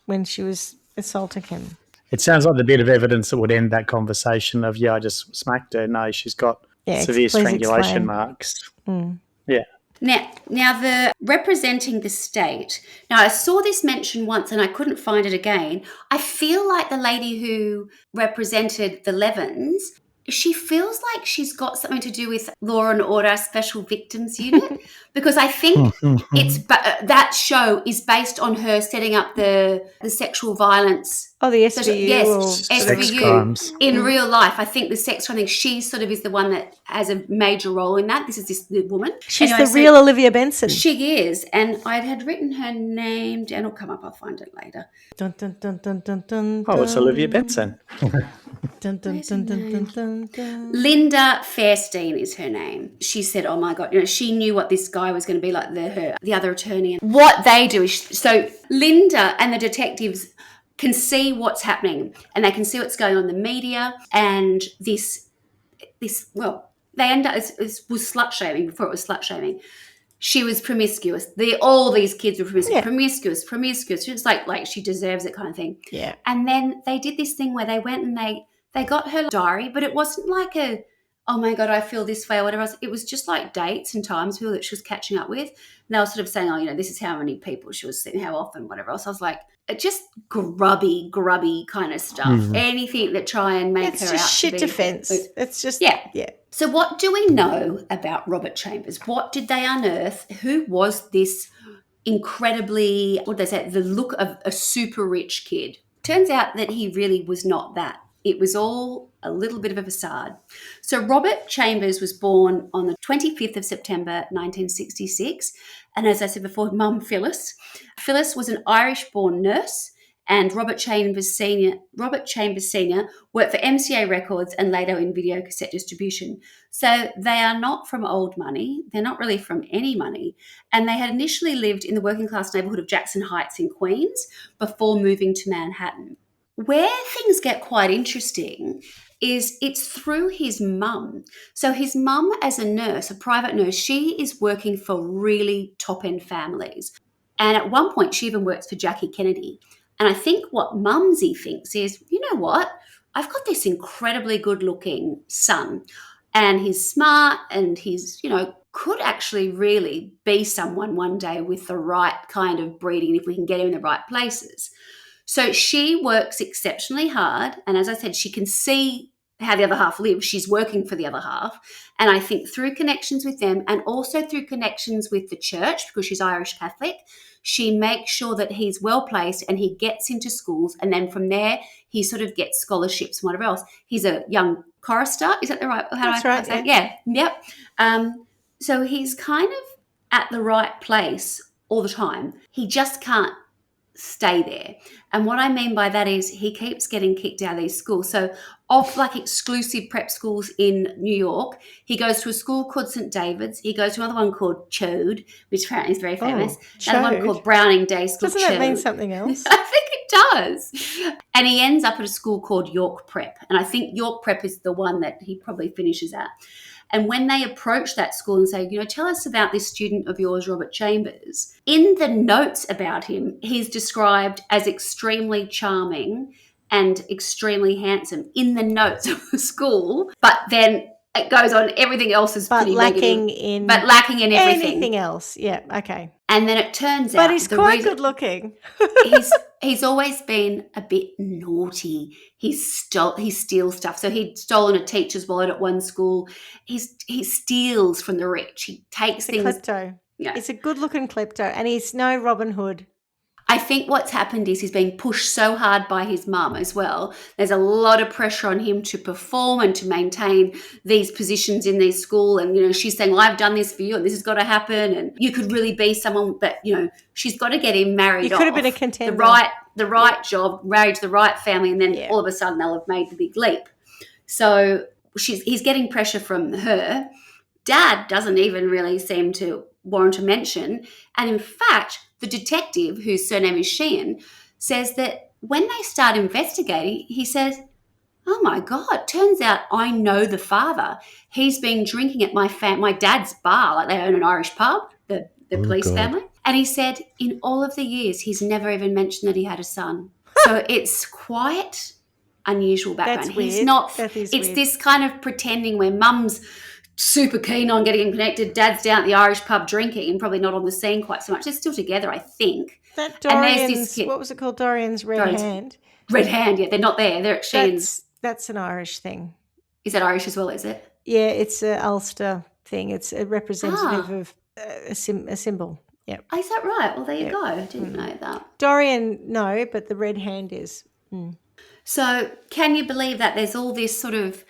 when she was assaulting him. It sounds like the bit of evidence that would end that conversation of, I just smacked her. No, she's got severe strangulation marks. Mm. Yeah. Now the representing the state. Now I saw this mentioned once and I couldn't find it again. I feel like the lady who represented the Levins, she feels like she's got something to do with Law and Order Special Victims Unit, because I think that show is based on her setting up the sexual violence. Oh, the SVU. SVU in real life. I think the sex crime thing, she sort of is the one that has a major role in that. This is the woman. She's the real Olivia Benson. She is, and I had written her name down. It'll come up. I'll find it later. Dun, dun, dun, dun, dun, dun, oh, it's Olivia Benson. Dun, dun, dun, dun, dun, dun, dun. Linda Fairstein is her name. She said, oh my God, she knew what this guy was going to be like, the other attorney. And what they do is, so Linda and the detectives can see what's happening, and they can see what's going on in the media, and this they end up, it was slut shaming before it was slut shaming. she was promiscuous. All these kids were promiscuous, Yeah. promiscuous. It's like she deserves it kind of thing. Yeah. And then they did this thing where they went and they got her diary, but it wasn't like a, oh my God, I feel this way or whatever else. It was just like dates and times, people that she was catching up with. And they were sort of saying, oh, this is how many people she was seeing, how often, whatever else. I was like, just grubby kind of stuff. Mm-hmm. Anything that try and make It's her out just to shit be. defense. It's just, yeah. So what do we know about Robert Chambers? What did they unearth? Who was this incredibly, what did they say, the look of a super rich kid? Turns out that he really was not that. It was all a little bit of a facade. So Robert Chambers was born on the 25th of September, 1966. And as I said before, Mum Phyllis. Phyllis was an Irish-born nurse, and Robert Chambers Sr. worked for MCA Records and later in video cassette distribution. So they are not from old money. They're not really from any money. And they had initially lived in the working class neighbourhood of Jackson Heights in Queens before moving to Manhattan. Where things get quite interesting is it's through his mum. So his mum, as a nurse, a private nurse, she is working for really top-end families. And at one point, she even works for Jackie Kennedy. And I think what Mumsy thinks is, you know what? I've got this incredibly good-looking son, and he's smart, and he's, could actually really be someone one day with the right kind of breeding if we can get him in the right places. So she works exceptionally hard. And as I said, she can see how the other half lives. She's working for the other half. And I think through connections with them and also through connections with the church, because she's Irish Catholic, she makes sure that he's well placed and he gets into schools. And then from there, he sort of gets scholarships and whatever else. He's a young chorister. Is that the right? That's right. Yeah. Yep. So he's kind of at the right place all the time. He just can't stay there. And what I mean by that is he keeps getting kicked out of these schools. So of like exclusive prep schools in New York, he goes to a school called St. David's. He goes to another one called Chode, which apparently is very famous. Another one called Browning Day School. Doesn't that mean something else? I think it does. And he ends up at a school called York Prep. And I think York Prep is the one that he probably finishes at. And when they approach that school and say, tell us about this student of yours, Robert Chambers, in the notes about him, he's described as extremely charming and extremely handsome in the notes of the school. But then it goes on, everything else is pretty lacking negative, but lacking in everything. Anything else. Yeah, okay. And then it turns out... But he's quite good looking. He's always been a bit naughty. He steals stuff. So he'd stolen a teacher's wallet at one school. He steals from the rich. He takes things... He's a klepto. Yeah. He's a good-looking klepto, and he's no Robin Hood. I think what's happened is he's being pushed so hard by his mum as well. There's a lot of pressure on him to perform and to maintain these positions in this school. And, she's saying, well, I've done this for you and this has got to happen. And you could really be someone that, she's got to get him married. You could have been a contender. The right job, married to the right family. And then all of a sudden they'll have made the big leap. So he's getting pressure from her. Dad doesn't even really seem to warrant a mention. And in fact, the detective, whose surname is Sheehan, says that when they start investigating, he says, oh my God, turns out I know the father. He's been drinking at my dad's bar, like they own an Irish pub, the police family. And he said in all of the years, he's never even mentioned that he had a son. So it's quite unusual background. That's weird. He's not, it's weird. This kind of pretending where mum's super keen on getting him connected. Dad's down at the Irish pub drinking and probably not on the scene quite so much. They're still together, I think. That Dorian's, what was it called? Dorian's Red Hand. Red Hand, yeah. They're not there. They're at Sheen's. That's an Irish thing. Is that Irish as well, is it? Yeah, it's an Ulster thing. It's a representative of a symbol. Yeah. Oh, is that right? Well, there you go. I didn't know that. Dorian, no, but the Red Hand is. So can you believe that there's all this sort of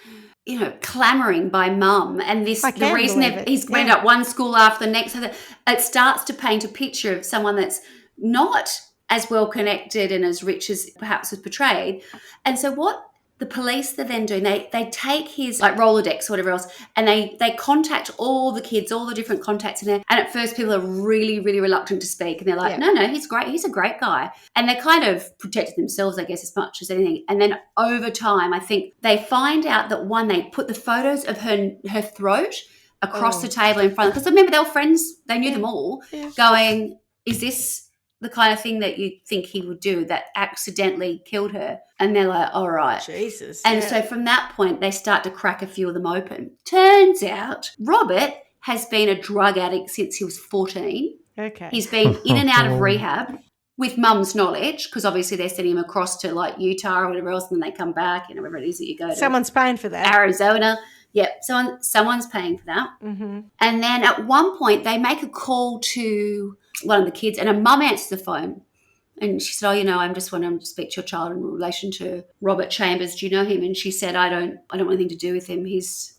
clamouring by mum, and the reason he's went up one school after the next, it starts to paint a picture of someone that's not as well connected and as rich as perhaps was portrayed. And so what the police are then doing, they take his like Rolodex or whatever else, and they contact all the kids, all the different contacts in there. And at first people are really, really reluctant to speak. And they're like, no, he's great. He's a great guy. And they kind of protected themselves, I guess, as much as anything. And then over time, I think they find out that one, they put the photos of her throat across the table in front of them. Because remember, they were friends. They knew them all. Yeah. Going, is this the kind of thing that you think he would do that accidentally killed her? And they're like, all right. Jesus. And so from that point, they start to crack a few of them open. Turns out Robert has been a drug addict since he was 14. Okay. He's been in and out of rehab with mum's knowledge, because obviously they're sending him across to like Utah or whatever else, and then they come back, wherever it is that you go to. Someone's paying for that. Arizona. Yep, someone's paying for that. Mm-hmm. And then at one point, they make a call to one of the kids, and a mum answers the phone. And she said, I'm just wanting to speak to your child in relation to Robert Chambers. Do you know him? And she said, I don't want anything to do with him. He's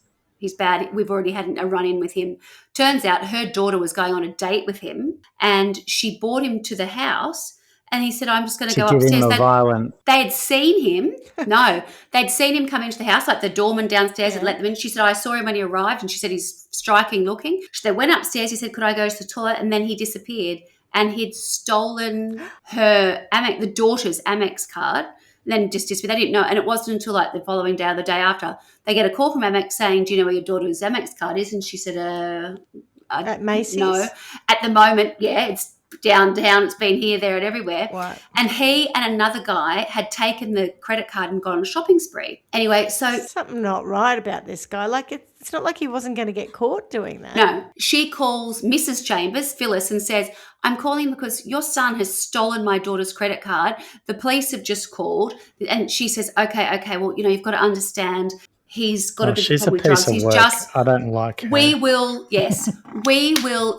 bad. We've already had a run-in with him. Turns out her daughter was going on a date with him, and she brought him to the house, and he said, I'm just going to go upstairs. They had seen him. No, they'd seen him come into the house, like the doorman downstairs had let them in. She said, I saw him when he arrived, and she said, he's striking looking. So they went upstairs. He said, could I go to the toilet? And then he disappeared, and he'd stolen her the daughter's Amex card. Then just they didn't know. And it wasn't until like the following day or the day after they get a call from Amex saying, do you know where your daughter's Amex card is? And she said, at Macy's? No. At the moment, yeah, it's downtown. It's been here, there and everywhere. What? And he and another guy had taken the credit card and gone on a shopping spree. Anyway, so. Something not right about this guy. Like it's not like he wasn't going to get caught doing that. No. She calls Mrs. Chambers, Phyllis, and says, I'm calling because your son has stolen my daughter's credit card. The police have just called. And she says, okay, well, you've got to understand he's got a big problem with drugs. She's a piece of work. I don't like her. We will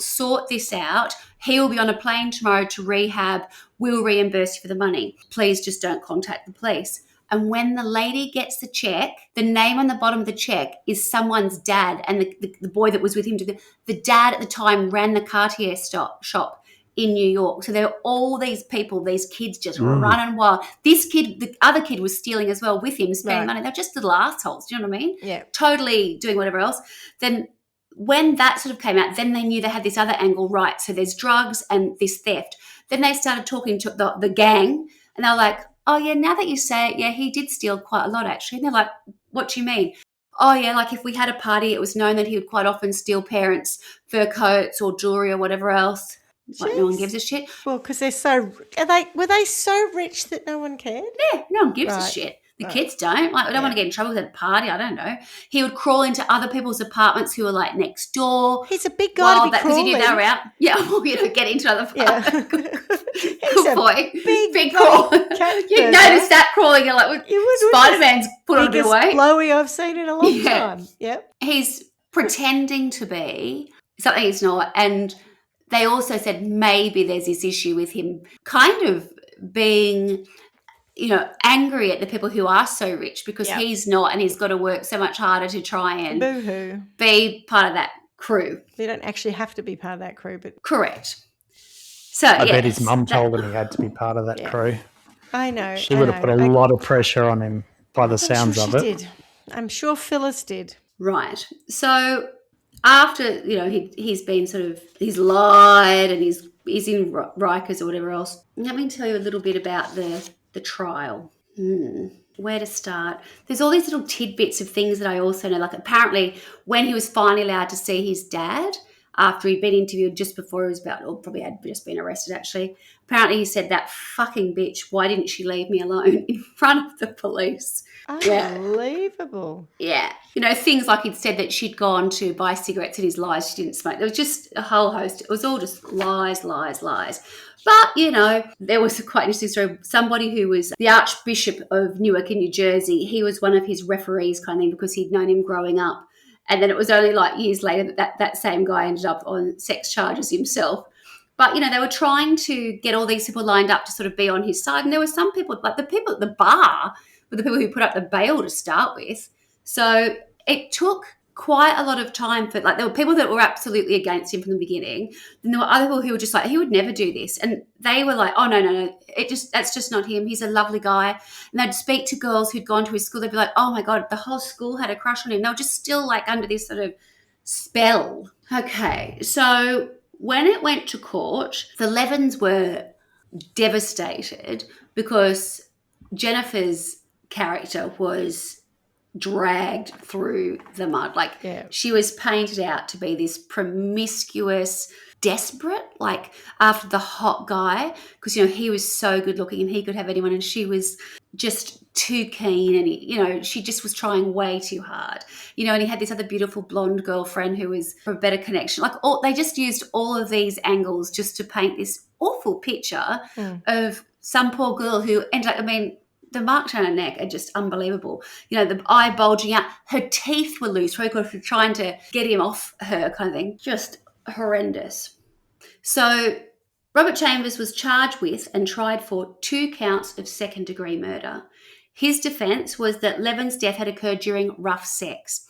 sort this out. He will be on a plane tomorrow to rehab. We'll reimburse you for the money. Please just don't contact the police. And when the lady gets the check, the name on the bottom of the check is someone's dad, and the boy that was with him. The dad at the time ran the Cartier shop in New York. So there are all these people, these kids just running wild. This kid, the other kid was stealing as well with him, spending money. They're just little assholes. Do you know what I mean? Yeah. Totally doing whatever else. Then when that sort of came out, then they knew they had this other angle, right? So there's drugs and this theft. Then they started talking to the gang, and they were like, oh, yeah, now that you say it, yeah, he did steal quite a lot, actually. And they're like, what do you mean? Oh, yeah, like if we had a party, it was known that he would quite often steal parents' fur coats or jewellery or whatever else. Like no one gives a shit. Well, because were they so rich that no one cared? Yeah, no one gives a shit. The kids don't. Like, I don't want to get in trouble at a party. I don't know. He would crawl into other people's apartments who were like next door. He's a big guy to be because crawling. he knew they were out. Yeah, well, get into other apartments. Yeah. Good boy. Big crawl. You notice that crawling. You're like, Spider-Man's put on a bit of weight. Blowy I've seen in a long time. Yep. He's pretending to be something he's not. And they also said maybe there's this issue with him kind of being, angry at the people who are so rich because he's not, and he's got to work so much harder to try and be part of that crew. You don't actually have to be part of that crew, but correct. So I bet his mum told him he had to be part of that crew. I know. She would have put a lot of pressure on him by the sounds of it. Did. I'm sure Phyllis did. Right. So after, he's been he's lied and he's in Rikers or whatever else. Let me tell you a little bit about the trial. Where to start? There's all these little tidbits of things that I also know. Like apparently when he was finally allowed to see his dad after he'd been interviewed just before he was probably had just been arrested actually. Apparently he said, that fucking bitch, why didn't she leave me alone in front of the police? Unbelievable. Yeah. Things like he'd said that she'd gone to buy cigarettes and his lies she didn't smoke. There was just a whole host. It was all just lies. But, there was a quite interesting story. Somebody who was the Archbishop of Newark in New Jersey, he was one of his referees kind of thing because he'd known him growing up. And then it was only like years later that same guy ended up on sex charges himself. But, they were trying to get all these people lined up to sort of be on his side. And there were some people, like the people at the bar were the people who put up the bail to start with. So it took quite a lot of time for, like, there were people that were absolutely against him from the beginning. And there were other people who were just like, he would never do this. And they were like, oh, no, that's just not him. He's a lovely guy. And they'd speak to girls who'd gone to his school. They'd be like, oh, my God, the whole school had a crush on him. They were just still, like, under this sort of spell. Okay, so when it went to court, the Levins were devastated because Jennifer's character was dragged through the mud. Like she was painted out to be this promiscuous, desperate, like after the hot guy, because, you know, he was so good looking and he could have anyone, and she was just too keen, and he, you know, she just was trying way too hard, you know. And he had this other beautiful blonde girlfriend who was for a better connection. Like they just used all of these angles just to paint this awful picture of some poor girl who ended up, I mean, the marks on her neck are just unbelievable. You know, the eye bulging out, her teeth were loose, very good for trying to get him off her, kind of thing. Just horrendous. So Robert Chambers was charged with and tried for 2 counts of second-degree murder. His defence was that Levin's death had occurred during rough sex.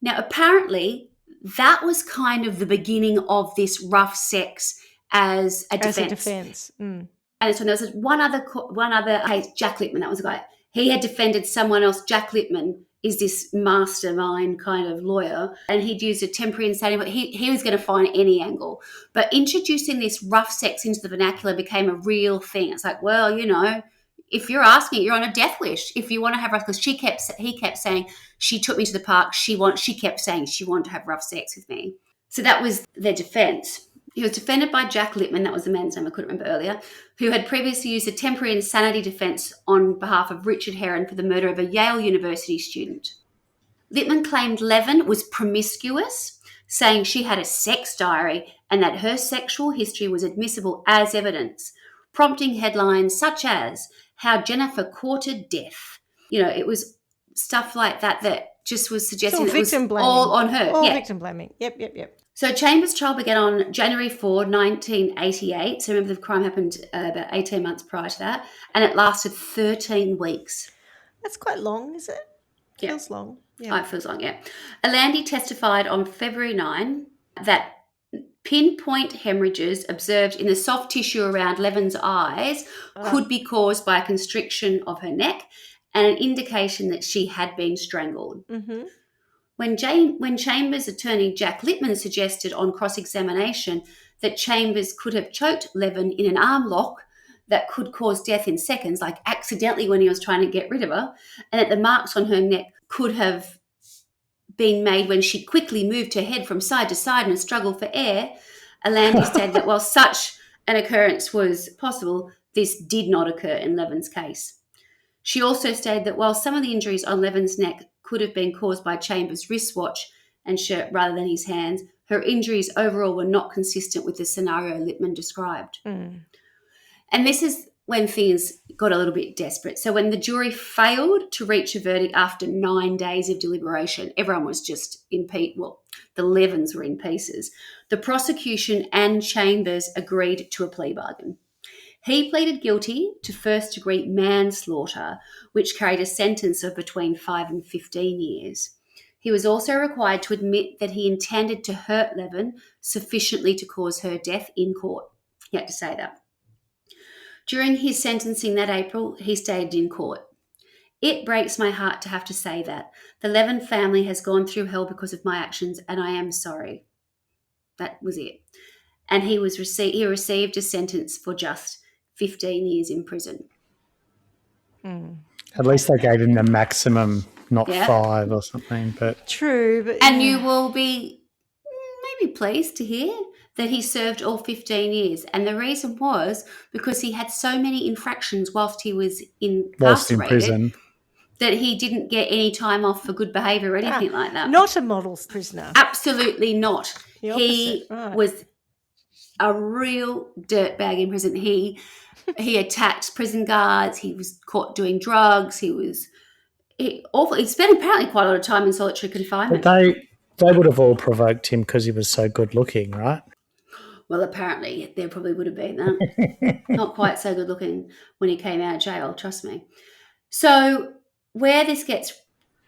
Now, apparently, that was kind of the beginning of this rough sex as a defence. And so there was one other case, Jack Lippman, that was a guy. He had defended someone else. Jack Lippman is this mastermind kind of lawyer, and he'd used a temporary insanity, but he was going to find any angle. But introducing this rough sex into the vernacular became a real thing. It's like, well, you know, if you're asking, you're on a death wish. If you want to have rough, because he kept saying, she took me to the park. She kept saying she wanted to have rough sex with me. So that was their defence. He was defended by Jack Lippman, that was the man's name I couldn't remember earlier, who had previously used a temporary insanity defence on behalf of Richard Herron for the murder of a Yale University student. Lippman claimed Levin was promiscuous, saying she had a sex diary and that her sexual history was admissible as evidence, prompting headlines such as, "How Jennifer Courted Death." You know, it was stuff like that just was suggesting that it was all on her. All victim blaming. Yep. So Chambers' trial began on January 4, 1988. So remember, the crime happened about 18 months prior to that, and it lasted 13 weeks. That's quite long, is it? Yeah. Feels long. Yeah. It feels long, yeah. Alandi testified on February 9 that pinpoint hemorrhages observed in the soft tissue around Levin's eyes could be caused by a constriction of her neck and an indication that she had been strangled. Mm-hmm. When Chambers' attorney Jack Lippman suggested on cross-examination that Chambers could have choked Levin in an arm lock that could cause death in seconds, like accidentally when he was trying to get rid of her, and that the marks on her neck could have been made when she quickly moved her head from side to side and struggled for air, Alandi said that while such an occurrence was possible, this did not occur in Levin's case. She also stated that while some of the injuries on Levin's neck could have been caused by Chambers' wristwatch and shirt rather than his hands, her injuries overall were not consistent with the scenario Lippman described. And this is when things got a little bit desperate. So when the jury failed to reach a verdict after 9 days of deliberation, everyone was just in pieces. Well, the Levins were in pieces. The prosecution and Chambers agreed to a plea bargain. He pleaded guilty to first-degree manslaughter, which carried a sentence of between 5 and 15 years. He was also required to admit that he intended to hurt Levin sufficiently to cause her death in court. He had to say that. During his sentencing that April, he stated in court, "It breaks my heart to have to say that. The Levin family has gone through hell because of my actions, and I am sorry." That was it. And he received a sentence for just 15 years in prison. At least they gave him the maximum, not 5 or something. But true. But and you will be maybe pleased to hear that he served all 15 years. And the reason was because he had so many infractions whilst he was incarcerated prison that he didn't get any time off for good behaviour or anything like that. Not a model prisoner. Absolutely not. He right. was a real dirtbag in prison. He attacked prison guards. He was caught doing drugs. He spent apparently quite a lot of time in solitary confinement. But they would have all provoked him because he was so good looking, right? Well, apparently there probably would have been that. Not quite so good looking when he came out of jail, trust me. So where this gets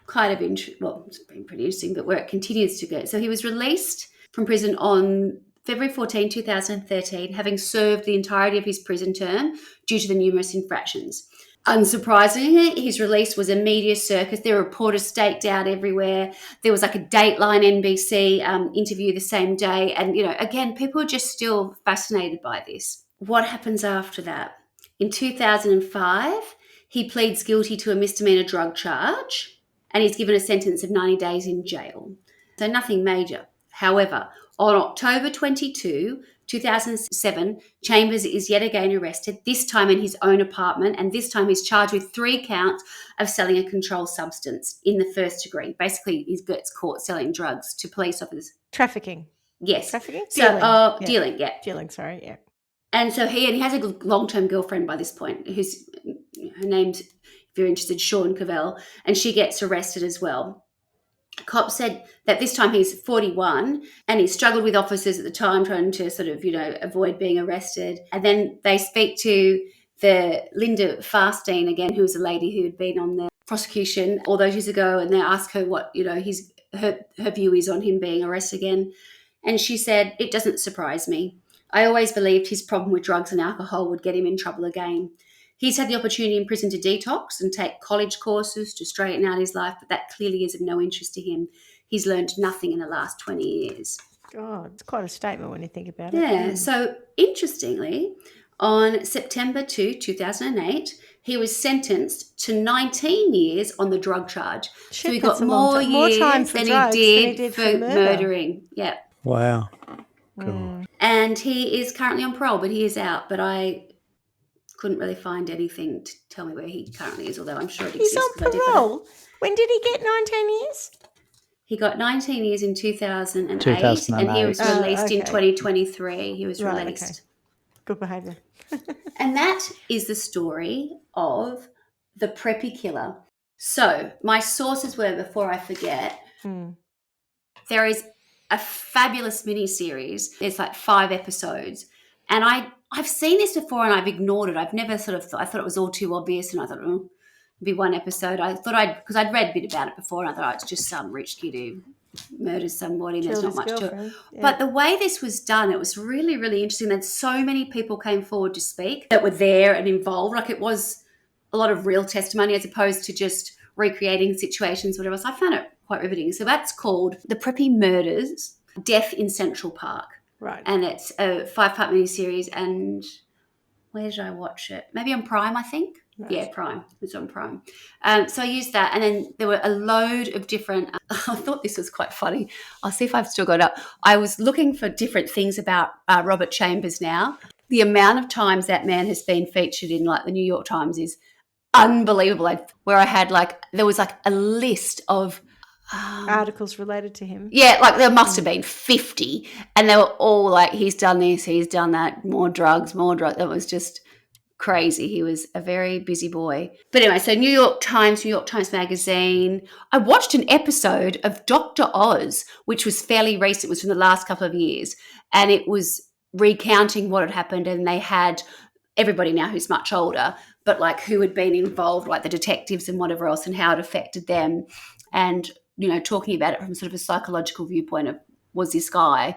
kind of it's been pretty interesting, but where it continues to go. So he was released from prison on February 14, 2013, having served the entirety of his prison term due to the numerous infractions. Unsurprisingly, his release was a media circus. There were reporters staked out everywhere. There was like a Dateline NBC interview the same day. And, again, people are just still fascinated by this. What happens after that? In 2005, he pleads guilty to a misdemeanor drug charge and he's given a sentence of 90 days in jail. So nothing major. However, on October 22, 2007, Chambers is yet again arrested, this time in his own apartment, and this time he's charged with 3 counts of selling a controlled substance in the first degree. Basically, he gets caught selling drugs to police officers. Trafficking. Yes. Trafficking? So, Dealing. Dealing, yeah. Dealing, sorry, yeah. And so he has a long-term girlfriend by this point, her name's, if you're interested, Sean Cavell, and she gets arrested as well. Cops said that this time he's 41 and he struggled with officers at the time trying to sort of, avoid being arrested. And then they speak to the Linda Farstein again, who was a lady who had been on the prosecution all those years ago, and they ask her what, her view is on him being arrested again. And she said, "It doesn't surprise me. I always believed his problem with drugs and alcohol would get him in trouble again. He's had the opportunity in prison to detox and take college courses to straighten out his life, but that clearly is of no interest to him. He's learned nothing in the last 20 years. God, it's quite a statement when you think about it. Yeah, so interestingly, on September 2, 2008, he was sentenced to 19 years on the drug charge. Shit, so he got that's a long more more years time for than drugs he did for murdering. Yeah. Wow. Cool. And he is currently on parole, but he is out. But I couldn't really find anything to tell me where he currently is, although I'm sure it He's exists. on parole? When did he get 19 years? He got 19 years in 2008, 2008. and he was released in 2023. He was released. Okay. Good behaviour. And that is the story of the Preppy Killer. So my sources were, before I forget, there is a fabulous mini-series. There's like 5 episodes. And I've seen this before and I've ignored it. I've never sort of thought, I thought it was all too obvious, and I thought, it'd be one episode. I thought because I'd read a bit about it before, and I thought, it's just some rich kid who murders somebody and there's not much to it. Yeah. But the way this was done, it was really, really interesting. That so many people came forward to speak that were there and involved. Like, it was a lot of real testimony as opposed to just recreating situations, whatever. So I found it quite riveting. So that's called The Preppy Murders, Death in Central Park. Right. And it's a 5-part miniseries. And where did I watch it? Maybe on Prime, I think. Nice. Yeah, Prime. It's on Prime. So I used that. And then there were a load of different... I thought this was quite funny. I'll see if I've still got it up. I was looking for different things about Robert Chambers now. The amount of times that man has been featured in, like, the New York Times is unbelievable. Where I had, like, there was, like, a list of... articles related to him. Yeah, like there must have been 50, and they were all like, he's done this, he's done that, more drugs. That was just crazy. He was a very busy boy. But anyway, so New York Times Magazine. I watched an episode of Dr. Oz, which was fairly recent. It was from the last couple of years, and it was recounting what had happened, and they had everybody now who's much older, but like who had been involved, like the detectives and whatever else, and how it affected them. And talking about it from sort of a psychological viewpoint of, was this guy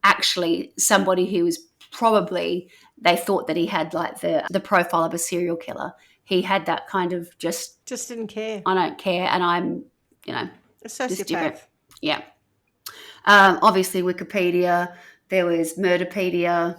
actually somebody who was probably, they thought that he had like the profile of a serial killer. He had that kind of just didn't care. I don't care, and I'm, a sociopath. just different. Yeah. Obviously Wikipedia, there was Murderpedia.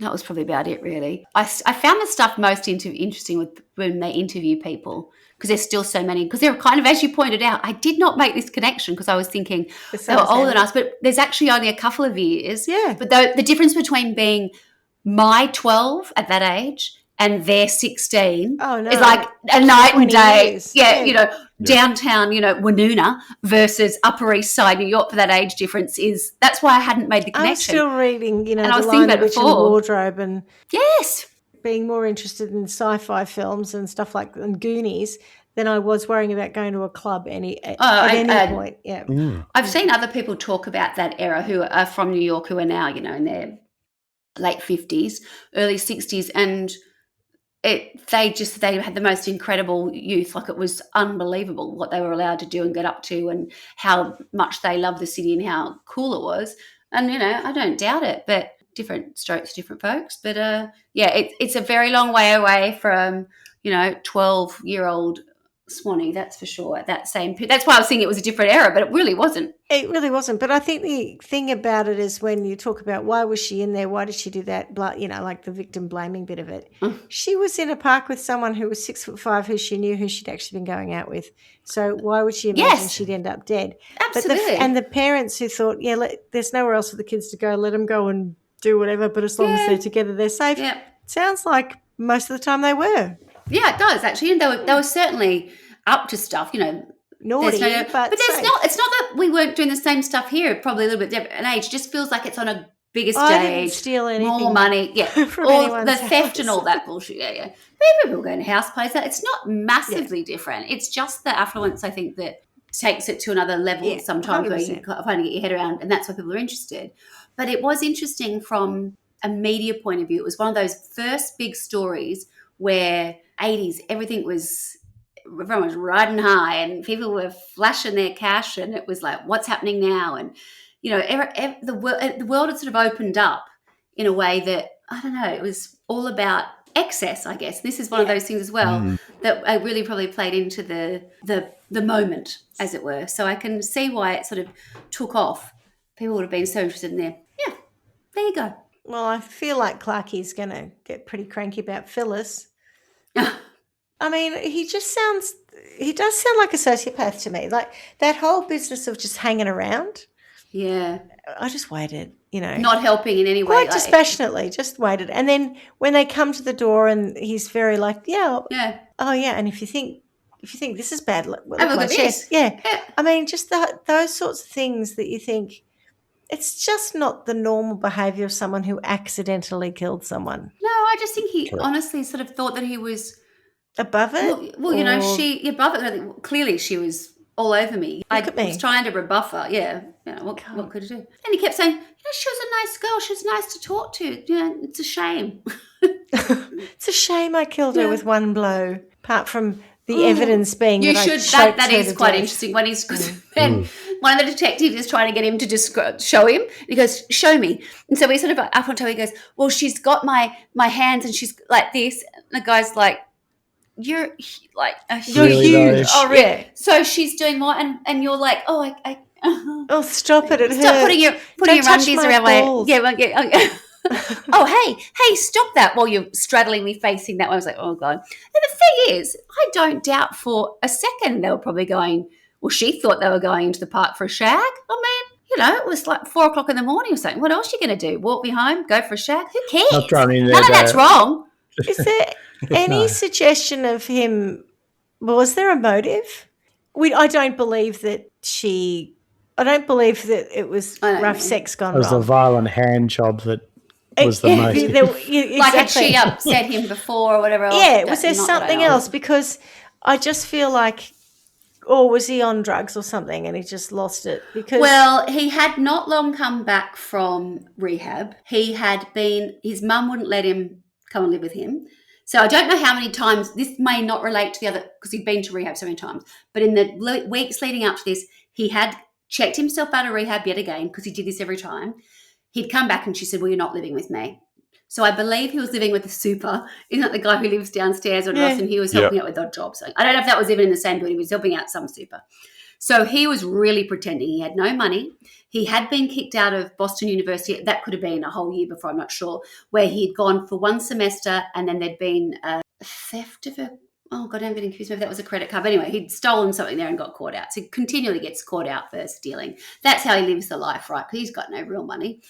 That was probably about it, really. I found the stuff most interesting with when they interview people, because there's still so many. Because they're kind of, as you pointed out, I did not make this connection because I was thinking they were older than us, but there's actually only a couple of years. Yeah. But the difference between being my 12 at that age and their 16 is like a night and day. Years. Yeah, downtown, Woonona versus Upper East Side, New York, for that age difference is, that's why I hadn't made the connection. I was still reading, and the I was Lion, thinking the Witch and the Wardrobe, and yes, being more interested in sci-fi films and stuff like and Goonies than I was worrying about going to a club at any point. Yeah. I've seen other people talk about that era who are from New York, who are now, in their late 50s, early 60s, and they had the most incredible youth. Like, it was unbelievable what they were allowed to do and get up to, and how much they loved the city and how cool it was. And, I don't doubt it, but different strokes, different folks. But, it's a very long way away from, 12-year-old Swanny, that's for sure. At that same period. That's why I was saying it was a different era, but it really wasn't. It really wasn't. But I think the thing about it is when you talk about why was she in there, why did she do that, like the victim blaming bit of it. She was in a park with someone who was 6'5", who she knew, who she'd actually been going out with. So why would she imagine she'd end up dead? Absolutely. And the parents who thought, there's nowhere else for the kids to go, let them go and do whatever, but as long as they're together, they're safe. Yeah. Sounds like most of the time they were. Yeah, it does actually, and they were certainly up to stuff, Naughty, but there's not. It's not that we weren't doing the same stuff here. Probably a little bit different an age. It just feels like it's on a bigger stage. I didn't steal anything, more money, from all the house. theft and all that bullshit. Yeah. People going to house plays. It's not massively different. It's just the affluence, I think, that takes it to another level sometimes 100%. Where you kind of get your head around, and that's why people are interested. But it was interesting from a media point of view. It was one of those first big stories where 80s, everyone was riding high and people were flashing their cash, and it was like, what's happening now? And, the world had sort of opened up in a way that, I don't know, it was all about excess, I guess. This is one of those things as well that I really probably played into the moment, as it were. So I can see why it sort of took off. People would have been so interested in there. Yeah, there you go. Well, I feel like Clarkie's going to get pretty cranky about Phyllis. I mean, he does sound like a sociopath to me. Like that whole business of just hanging around. Yeah. I just waited, Not helping in any way. Quite dispassionately, just waited. And then when they come to the door and he's very like, oh yeah. And if you think this is bad, look at my chest. Yeah. I mean, just those sorts of things that you think, it's just not the normal behaviour of someone who accidentally killed someone. No, I just think he honestly sort of thought that he was above it. Well, she above it. Clearly, she was all over me. I was trying to rebuff her. Yeah, what could I do? And he kept saying, she was a nice girl. She was nice to talk to. It's a shame. It's a shame I killed her with one blow. Apart from the evidence being that is quite death. Interesting. When he's and one of the detectives is trying to get him to show him. He goes, "Show me." And so we sort of up on top. He goes, "Well, she's got my hands, and she's like this." And the guy's like, "You're like you're huge." Oh, really? Yeah. So she's doing more, and you're like, "Oh, oh, stop it! Stop putting your undies around my yeah." Oh, hey, stop that while you're straddling me facing that way. I was like, oh, God. And the thing is, I don't doubt for a second they were probably going, well, she thought they were going into the park for a shag. I mean, it was like 4 o'clock in the morning or something. What else are you going to do? Walk me home? Go for a shag? Who cares? Not running None of that's wrong. Is there any suggestion of him? Was there a motive? I don't believe that it was rough sex gone wrong. It was a violent hand job that was the most. Exactly. Like had she upset him before or whatever else? Yeah, was there something else? Because I just feel like, or was he on drugs or something and he just lost it? Well, he had not long come back from rehab. His mum wouldn't let him come and live with him. So I don't know how many times, this may not relate to the other, because he'd been to rehab so many times, but in the weeks leading up to this, he had checked himself out of rehab yet again, because he did this every time. He'd come back and she said, well, you're not living with me. So I believe he was living with the super. Isn't that the guy who lives downstairs or else, and he was helping out with odd jobs. So I don't know if that was even in the same building. He was helping out some super. So he was really pretending. He had no money. He had been kicked out of Boston University. That could have been a whole year before, I'm not sure, where he'd gone for one semester and then there'd been a theft of I'm getting accused. Maybe that was a credit card. But anyway, he'd stolen something there and got caught out. So he continually gets caught out for stealing. That's how he lives the life, right? Because he's got no real money.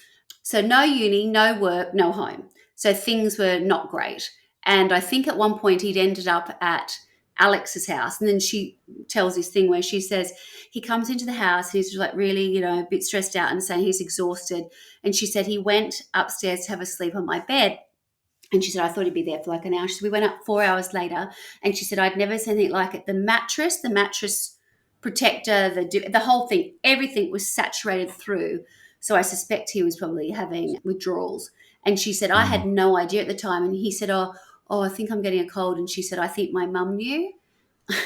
So no uni, no work, no home. So things were not great. And I think at one point he'd ended up at Alex's house. And then she tells this thing where she says he comes into the house and he's like really, a bit stressed out and saying he's exhausted. And she said he went upstairs to have a sleep on my bed. And she said, I thought he'd be there for like an hour. So we went up 4 hours later. And she said, I'd never seen anything like it. The mattress protector, the whole thing, everything was saturated through. So I suspect he was probably having withdrawals. And she said, I had no idea at the time. And he said, oh, I think I'm getting a cold. And she said, I think my mum knew.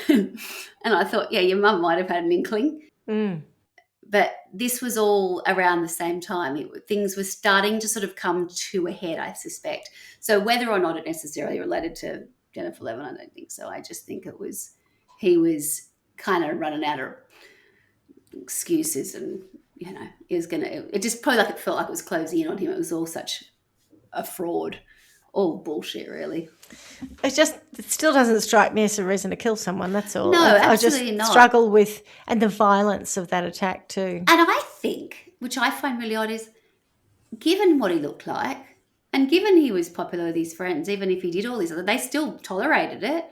And I thought, yeah, your mum might have had an inkling. Mm. But this was all around the same time. Things were starting to sort of come to a head, I suspect. So whether or not it necessarily related to Jennifer Levin, I don't think so. I just think it was he was kind of running out of excuses, and he was it just probably like it felt like it was closing in on him. It was all such a fraud, all bullshit, really. It still doesn't strike me as a reason to kill someone. That's all. No, absolutely I just not. struggle with and the violence of that attack too. And I think, which I find really odd, is given what he looked like, and given he was popular with his friends, even if he did all these other, they still tolerated it.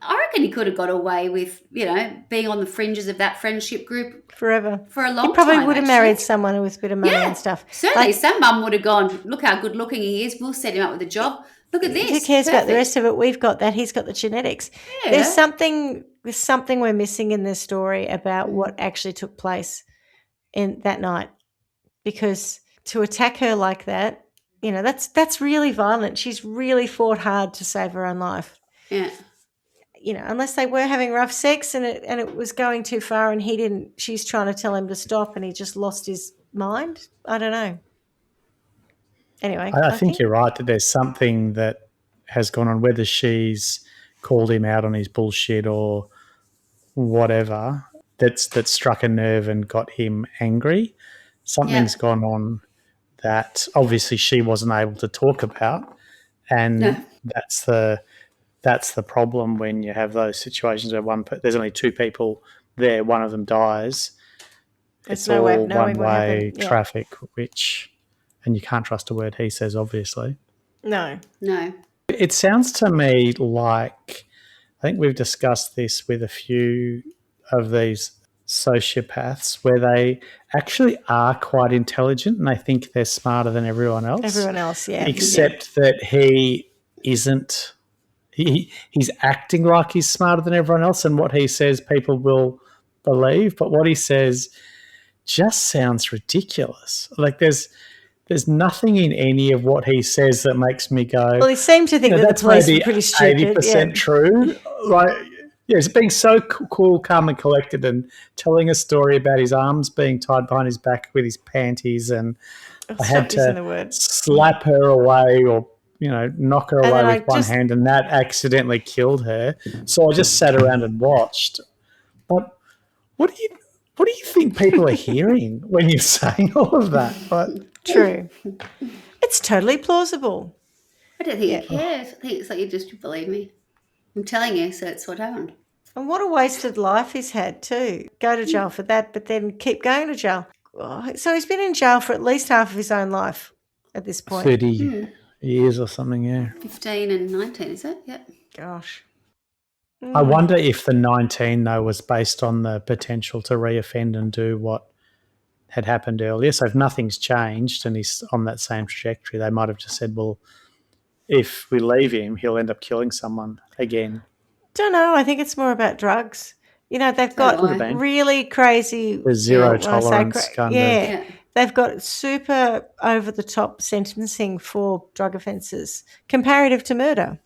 I reckon he could have got away with, being on the fringes of that friendship group forever for a long time. He probably would have married someone with a bit of money and stuff. Certainly, some mum would have gone, look how good looking he is. We'll set him up with a job. Look at this. Who cares about the rest of it? We've got that. He's got the genetics. Yeah. There's something we're missing in this story about what actually took place in that night, because to attack her like that, that's really violent. She's really fought hard to save her own life. Yeah. Unless they were having rough sex and it was going too far and he didn't, she's trying to tell him to stop and he just lost his mind. I don't know. Anyway. I think you're right that there's something that has gone on, whether she's called him out on his bullshit or whatever, that struck a nerve and got him angry. Something's gone on that obviously she wasn't able to talk about, and that's the problem when you have those situations where there's only two people there, one of them dies. It's all one-way traffic, and you can't trust a word he says, obviously. No. It sounds to me like, I think we've discussed this with a few of these sociopaths, where they actually are quite intelligent and they think they're smarter than everyone else. Except that he isn't. He's acting like he's smarter than everyone else, and what he says people will believe, but what he says just sounds ridiculous. Like there's nothing in any of what he says that makes me go, well, he seemed to think that the police were pretty stupid. 80% true. Like, he's being so cool, calm and collected and telling a story about his arms being tied behind his back with his panties, and I had to slap her away or knock her away with one hand, and that accidentally killed her. So I just sat around and watched. But what do you think people are hearing when you're saying all of that? True. It's totally plausible. I don't think he cares. I think it's like, you just believe me. I'm telling you, so it's what happened. And what a wasted life he's had too. Go to jail for that, but then keep going to jail. So he's been in jail for at least half of his own life at this point. 30 years or something, yeah. 15 and 19, is it? Yep. Gosh. I wonder if the 19, though, was based on the potential to reoffend and do what had happened earlier. So if nothing's changed and he's on that same trajectory, they might have just said, well, if we leave him, he'll end up killing someone again. Don't know. I think it's more about drugs. They've got really crazy... The zero tolerance kind of... Yeah. They've got super over-the-top sentencing for drug offences, comparative to murder.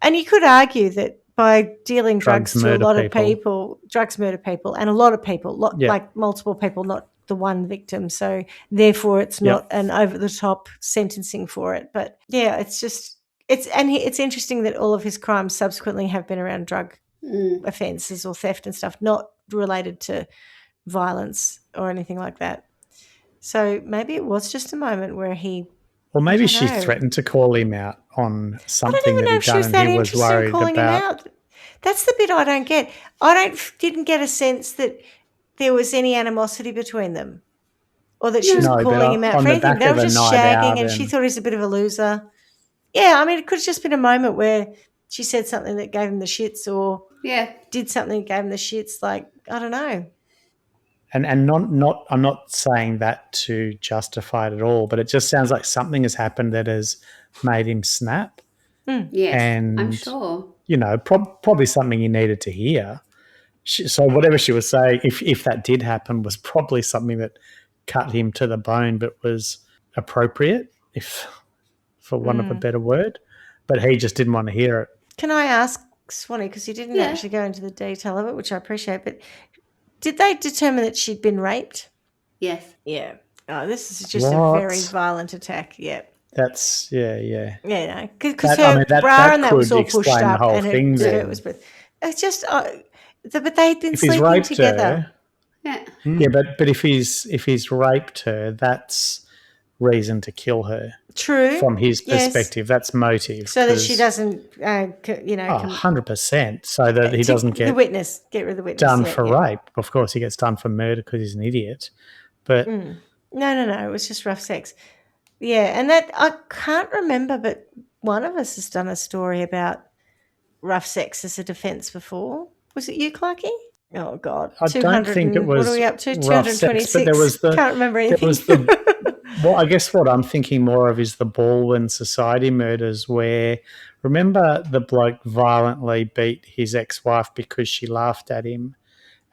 And you could argue that by dealing drugs to a lot of people, drugs murder people, and a lot of people, like multiple people, not the one victim. So therefore it's not an over-the-top sentencing for it. But, yeah, it's interesting that all of his crimes subsequently have been around drug offences or theft and stuff, not related to violence or anything like that. So maybe it was just a moment where he... Well, maybe she threatened to call him out on something that he'd done and he was worried about. That's the bit I don't get. Didn't get a sense that there was any animosity between them, or that she was calling him out for anything. They were just shagging and she thought he was a bit of a loser. Yeah, I mean, it could have just been a moment where she said something that gave him the shits, or did something that gave him the shits. Like, I don't know. And not I'm not saying that to justify it at all, but it just sounds like something has happened that has made him snap. Yes, and, I'm sure. Probably something he needed to hear. So whatever she was saying, if that did happen, was probably something that cut him to the bone, but was appropriate, for want of a better word. But he just didn't want to hear it. Can I ask, Swanny, because you didn't actually go into the detail of it, which I appreciate, but did they determine that she'd been raped? Yes. Yeah. Oh, this is just a very violent attack. Yeah. That's, yeah. Yeah, no. Because her bra and that was all pushed up and her skirt was... It's just... But they'd been If he's sleeping raped together. Yeah. yeah, but if he's raped her, that's reason to kill her. True. From his Yes. perspective, that's motive. So that she 'cause- doesn't, 100%. So that he doesn't the get witness, get rid of the witness. done yeah, for yeah. rape. Of course, he gets done for murder because he's an idiot. But No. It was just rough sex. Yeah, and that I can't remember, but one of us has done a story about rough sex as a defence before. Was it you, Clarky? Oh God, I don't think it was what are we up to? rough sex, but there was the Can't remember anything. There was well, I guess what I'm thinking more of is the Baldwin Society murders, where remember the bloke violently beat his ex-wife because she laughed at him,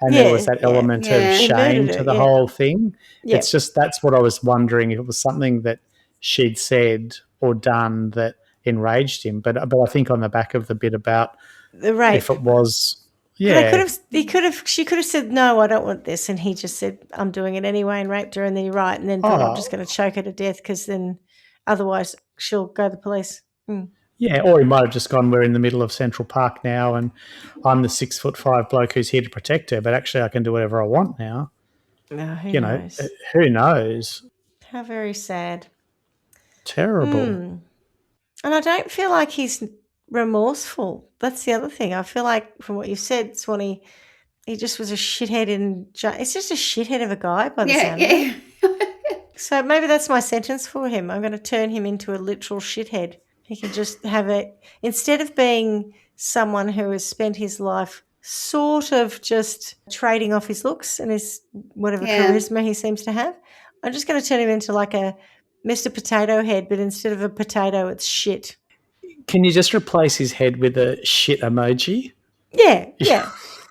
and there was that element of He shame murdered to her, the whole thing. Yeah. It's just that's what I was wondering if it was something that she'd said or done that enraged him. But I think on the back of the bit about the rape, if it was. Yeah, she could have said, no, I don't want this. And he just said, I'm doing it anyway, and raped her. And then you're right. And then thought, I'm just going to choke her to death because then otherwise she'll go to the police. Yeah, or he might have just gone, we're in the middle of Central Park now and I'm the 6'5" bloke who's here to protect her, but actually I can do whatever I want now. Who knows? Who knows? How very sad. Terrible. And I don't feel like he's remorseful. That's the other thing. I feel like from what you said, Swanny, he just was a shithead it's just a shithead of a guy by the sound of it. So maybe that's my sentence for him. I'm going to turn him into a literal shithead. He can just have it, instead of being someone who has spent his life sort of just trading off his looks and his whatever charisma he seems to have, I'm just going to turn him into like a Mr. Potato Head, but instead of a potato, it's shit. Can you just replace his head with a shit emoji? Yeah.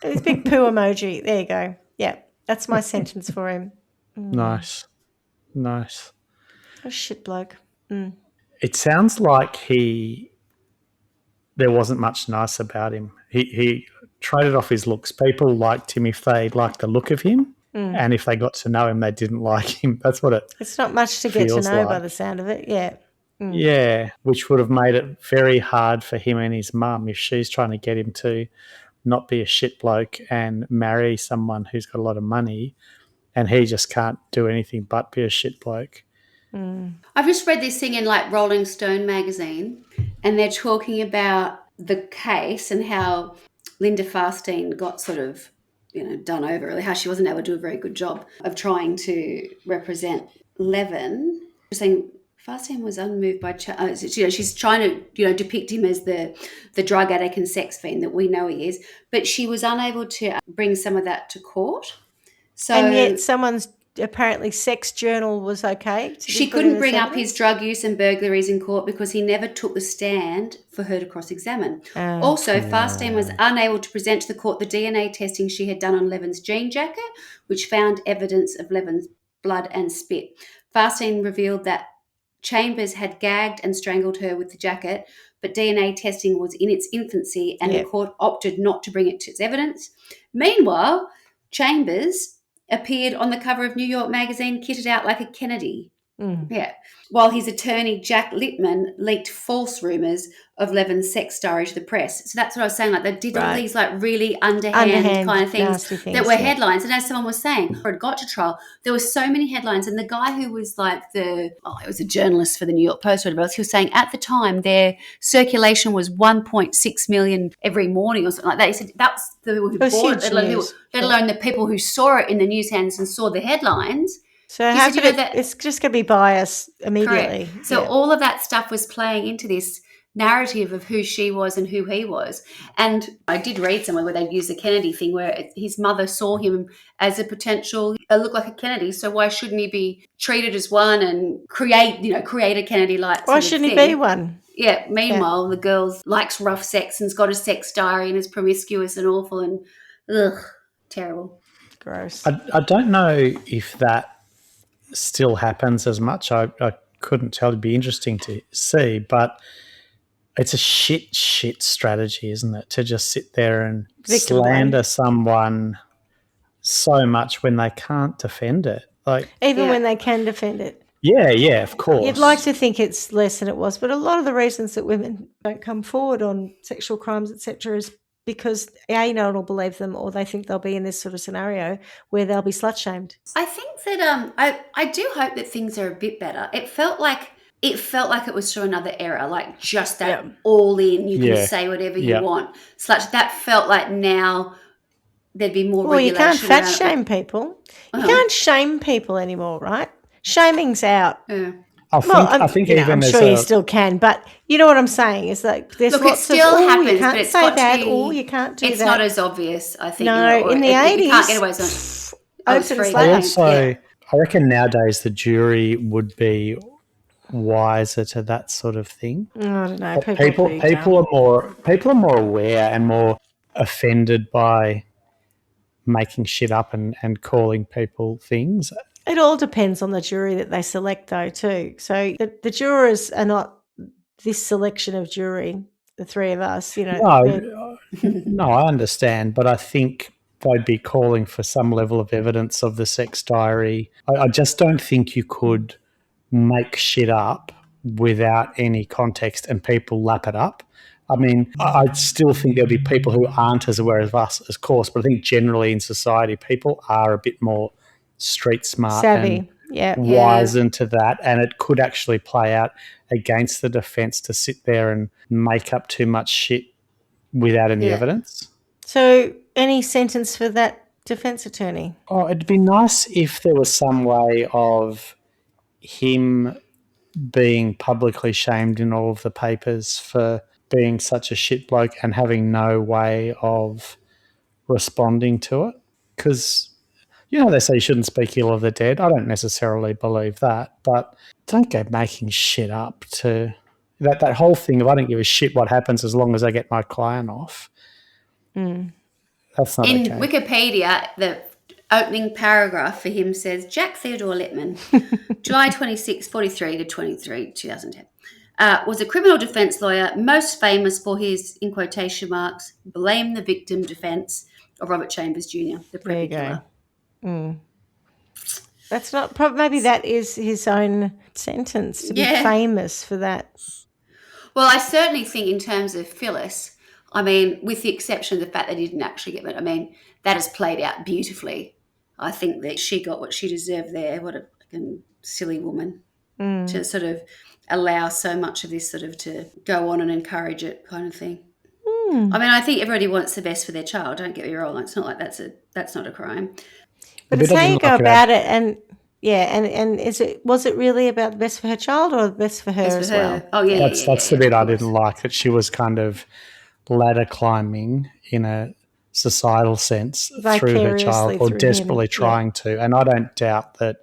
A big poo emoji. There you go. Yeah, that's my sentence for him. Nice. A shit bloke. It sounds like there wasn't much nice about him. He traded off his looks. People liked him if they liked the look of him, and if they got to know him, they didn't like him. That's what it's not much to get to know by the sound of it, yeah. Yeah, which would have made it very hard for him and his mum if she's trying to get him to not be a shit bloke and marry someone who's got a lot of money, and he just can't do anything but be a shit bloke. I've just read this thing in like Rolling Stone magazine, and they're talking about the case and how Linda Farstein got sort of, done over, really, how she wasn't able to do a very good job of trying to represent Levin. Saying Farstein was unmoved by, she's trying to, depict him as the drug addict and sex fiend that we know he is, but she was unable to bring some of that to court. So, and yet someone's apparently sex journal was okay. She couldn't bring up his drug use and burglaries in court because he never took the stand for her to cross-examine. Also, Farstein was unable to present to the court the DNA testing she had done on Levin's jean jacket, which found evidence of Levin's blood and spit. Farstein revealed that Chambers had gagged and strangled her with the jacket, but DNA testing was in its infancy and the court opted not to bring it to its evidence. Meanwhile, Chambers appeared on the cover of New York Magazine kitted out like a Kennedy. Yeah. While his attorney, Jack Littman, leaked false rumours of Levin's sex diary to the press. So that's what I was saying. Like, they did all these like really underhand kind of things that were headlines. And as someone was saying, before it got to trial, there were so many headlines. And the guy who was like it was a journalist for the New York Post or whatever else, he was saying at the time their circulation was 1.6 million every morning or something like that. He said that's the people who bought it, let alone the people who saw it in the newsstands and saw the headlines. So how could it's just going to be biased immediately. Correct. So all of that stuff was playing into this narrative of who she was and who he was. And I did read somewhere where they used the Kennedy thing where his mother saw him as a potential, look like a Kennedy. So why shouldn't he be treated as one and create a Kennedy-like Why shouldn't he be one? Yeah. Meanwhile, the girl likes rough sex and's got a sex diary and is promiscuous and awful and terrible. Gross. I don't know if that still happens as much. I couldn't tell. It'd be interesting to see, but it's a shit strategy, isn't it? To just sit there and slander someone so much when they can't defend it. Like even when they can defend it. Yeah, of course. You'd like to think it's less than it was, but a lot of the reasons that women don't come forward on sexual crimes, etc., is because no one will believe them, or they think they'll be in this sort of scenario where they'll be slut shamed. I think that I do hope that things are a bit better. It felt like it was through another era, like just that all in. You can say whatever you want. Slut. That felt like now there'd be more. Well, you can't fat shame people. You can't shame people anymore, right? Shaming's out. Yeah. I think even I'm sure you still can, but you know what I'm saying is like there's lots of happens, you can't but it's say got that, to be, or you can't do that. It's not as obvious, I think. No, in the 80s, you can't get away with it. I reckon nowadays the jury would be wiser to that sort of thing. I don't know. People are more aware and more offended by making shit up and calling people things. It all depends on the jury that they select, though, too. So the jurors are not this selection of jury, the three of us, you know. No, I understand, but I think they'd be calling for some level of evidence of the sex diary. I just don't think you could make shit up without any context and people lap it up. I mean, I still think there'll be people who aren't as aware of us, of course, but I think generally in society people are a bit more street smart, savvy, and wise into that, and it could actually play out against the defence to sit there and make up too much shit without any evidence. So any sentence for that defence attorney? Oh, it'd be nice if there was some way of him being publicly shamed in all of the papers for being such a shit bloke and having no way of responding to it. Because, you know, they say you shouldn't speak ill of the dead. I don't necessarily believe that, but don't go making shit up to that whole thing of I don't give a shit what happens as long as I get my client off. That's not in okay. Wikipedia, the opening paragraph for him says, Jack Theodore Littman, July 26, 43 to 23, 2010, was a criminal defence lawyer most famous for his, in quotation marks, blame the victim defence of Robert Chambers Jr., the Preppy Killer. That's not, maybe that is his own sentence, to be famous for that. Well, I certainly think in terms of Phyllis, I mean, with the exception of the fact that he didn't actually get it, I mean, that has played out beautifully. I think that she got what she deserved there. What a fucking silly woman to sort of allow so much of this sort of to go on and encourage it kind of thing. I mean, I think everybody wants the best for their child. Don't get me wrong. It's not like that's not a crime. But it's how you go about it, and was it really about the best for her child or the best for her as well? Oh yeah, that's the bit I didn't like, that she was kind of ladder climbing in a societal sense through her child, or desperately trying to. And I don't doubt that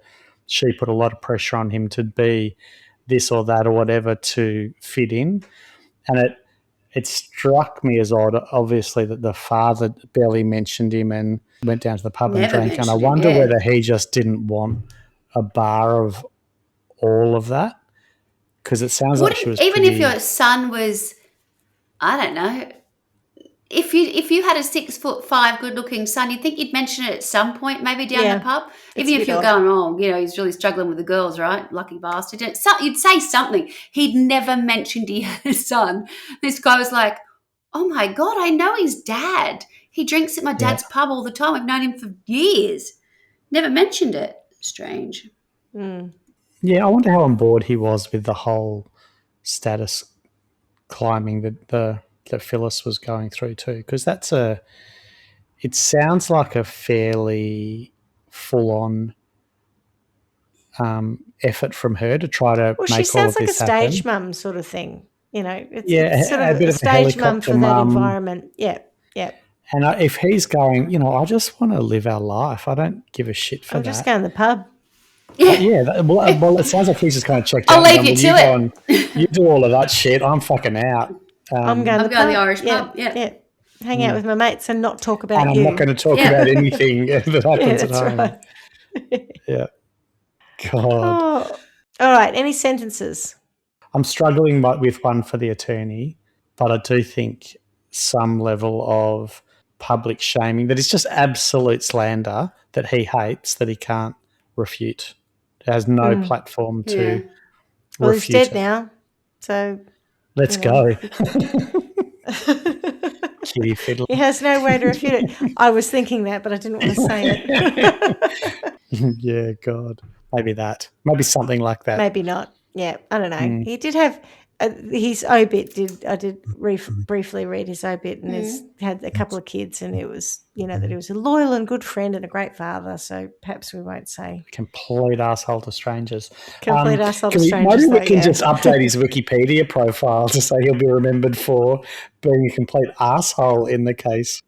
she put a lot of pressure on him to be this or that or whatever to fit in. And it struck me as odd, obviously, that the father barely mentioned him and went down to the pub and drank. And I wonder whether he just didn't want a bar of all of that, because it sounds like she was even if your son was, I don't know, if you had a 6'5" good-looking son, you'd think you'd mention it at some point, maybe down the pub. Even if you're going, oh, you know, he's really struggling with the girls, right? Lucky bastard. You'd say something. He'd never mentioned he had a son. This guy was like, oh, my God, I know his dad. He drinks at my dad's pub all the time. I've known him for years. Never mentioned it. Strange. Yeah, I wonder how on board he was with the whole status climbing that Phyllis was going through too, because it sounds like a fairly full-on effort from her to try to make all of this happen. Well, she sounds like a stage mum sort of thing, you know. It's sort of a stage mum for that environment. Yeah. And if he's going, you know, I just want to live our life. I don't give a shit for that. I'm just going to the pub. Well, it sounds like he's just kind of checked out. I'll leave you to it. You do all of that shit. I'm fucking out. I'm going to the Irish pub. Yeah. Hang out with my mates and not talk about and you. I'm not going to talk about anything that happens at home. Right. Yeah. God. Oh. All right. Any sentences? I'm struggling with one for the attorney, but I do think some level of public shaming that is just absolute slander that he hates, that he can't refute. He has no platform to refute. Well, he's dead now, so let's go. kitty fiddler. He has no way to refute it. I was thinking that, but I didn't want to say it. Yeah, God. Maybe that. Maybe something like that. Maybe not. Yeah, I don't know. He did have his obit. I did briefly read his obit, and he's had a couple of kids, and it was, that he was a loyal and good friend and a great father. So perhaps we won't say complete asshole to strangers. Complete asshole to strangers. Maybe we can just update his Wikipedia profile to say he'll be remembered for being a complete asshole in the case.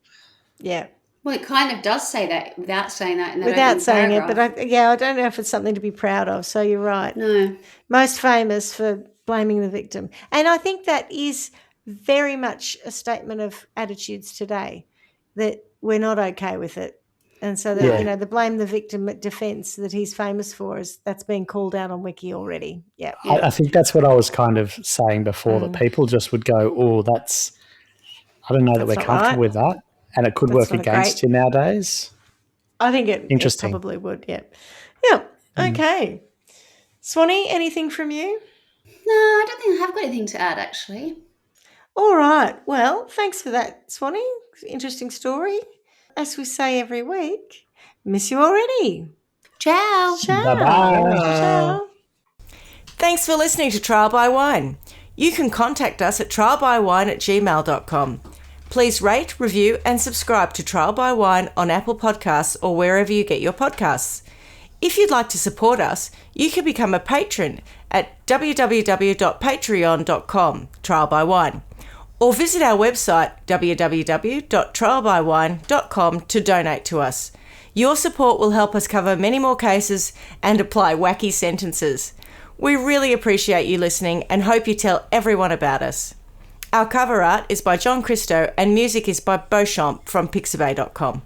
Yeah. Well, it kind of does say that without saying that. Without saying it, but I don't know if it's something to be proud of. So you're right. No. Most famous for blaming the victim. And I think that is very much a statement of attitudes today, that we're not okay with it. And so that, the blame the victim defence that he's famous for, that's been called out on Wiki already. Yeah. I think that's what I was kind of saying before, that people just would go, oh, I don't know that we're comfortable with that. And it could work against you nowadays. I think it probably would, yeah. Yeah, okay. Swanny, anything from you? No, I don't think I have got anything to add, actually. All right. Well, thanks for that, Swanny. Interesting story. As we say every week, miss you already. Ciao. Ciao. Bye-bye. Ciao. Thanks for listening to Trial by Wine. You can contact us at trialbywine@gmail.com. Please rate, review and subscribe to Trial by Wine on Apple Podcasts or wherever you get your podcasts. If you'd like to support us, you can become a patron at www.patreon.com, Trial by Wine, or visit our website www.trialbywine.com to donate to us. Your support will help us cover many more cases and apply wacky sentences. We really appreciate you listening and hope you tell everyone about us. Our cover art is by John Christo and music is by Beauchamp from pixabay.com.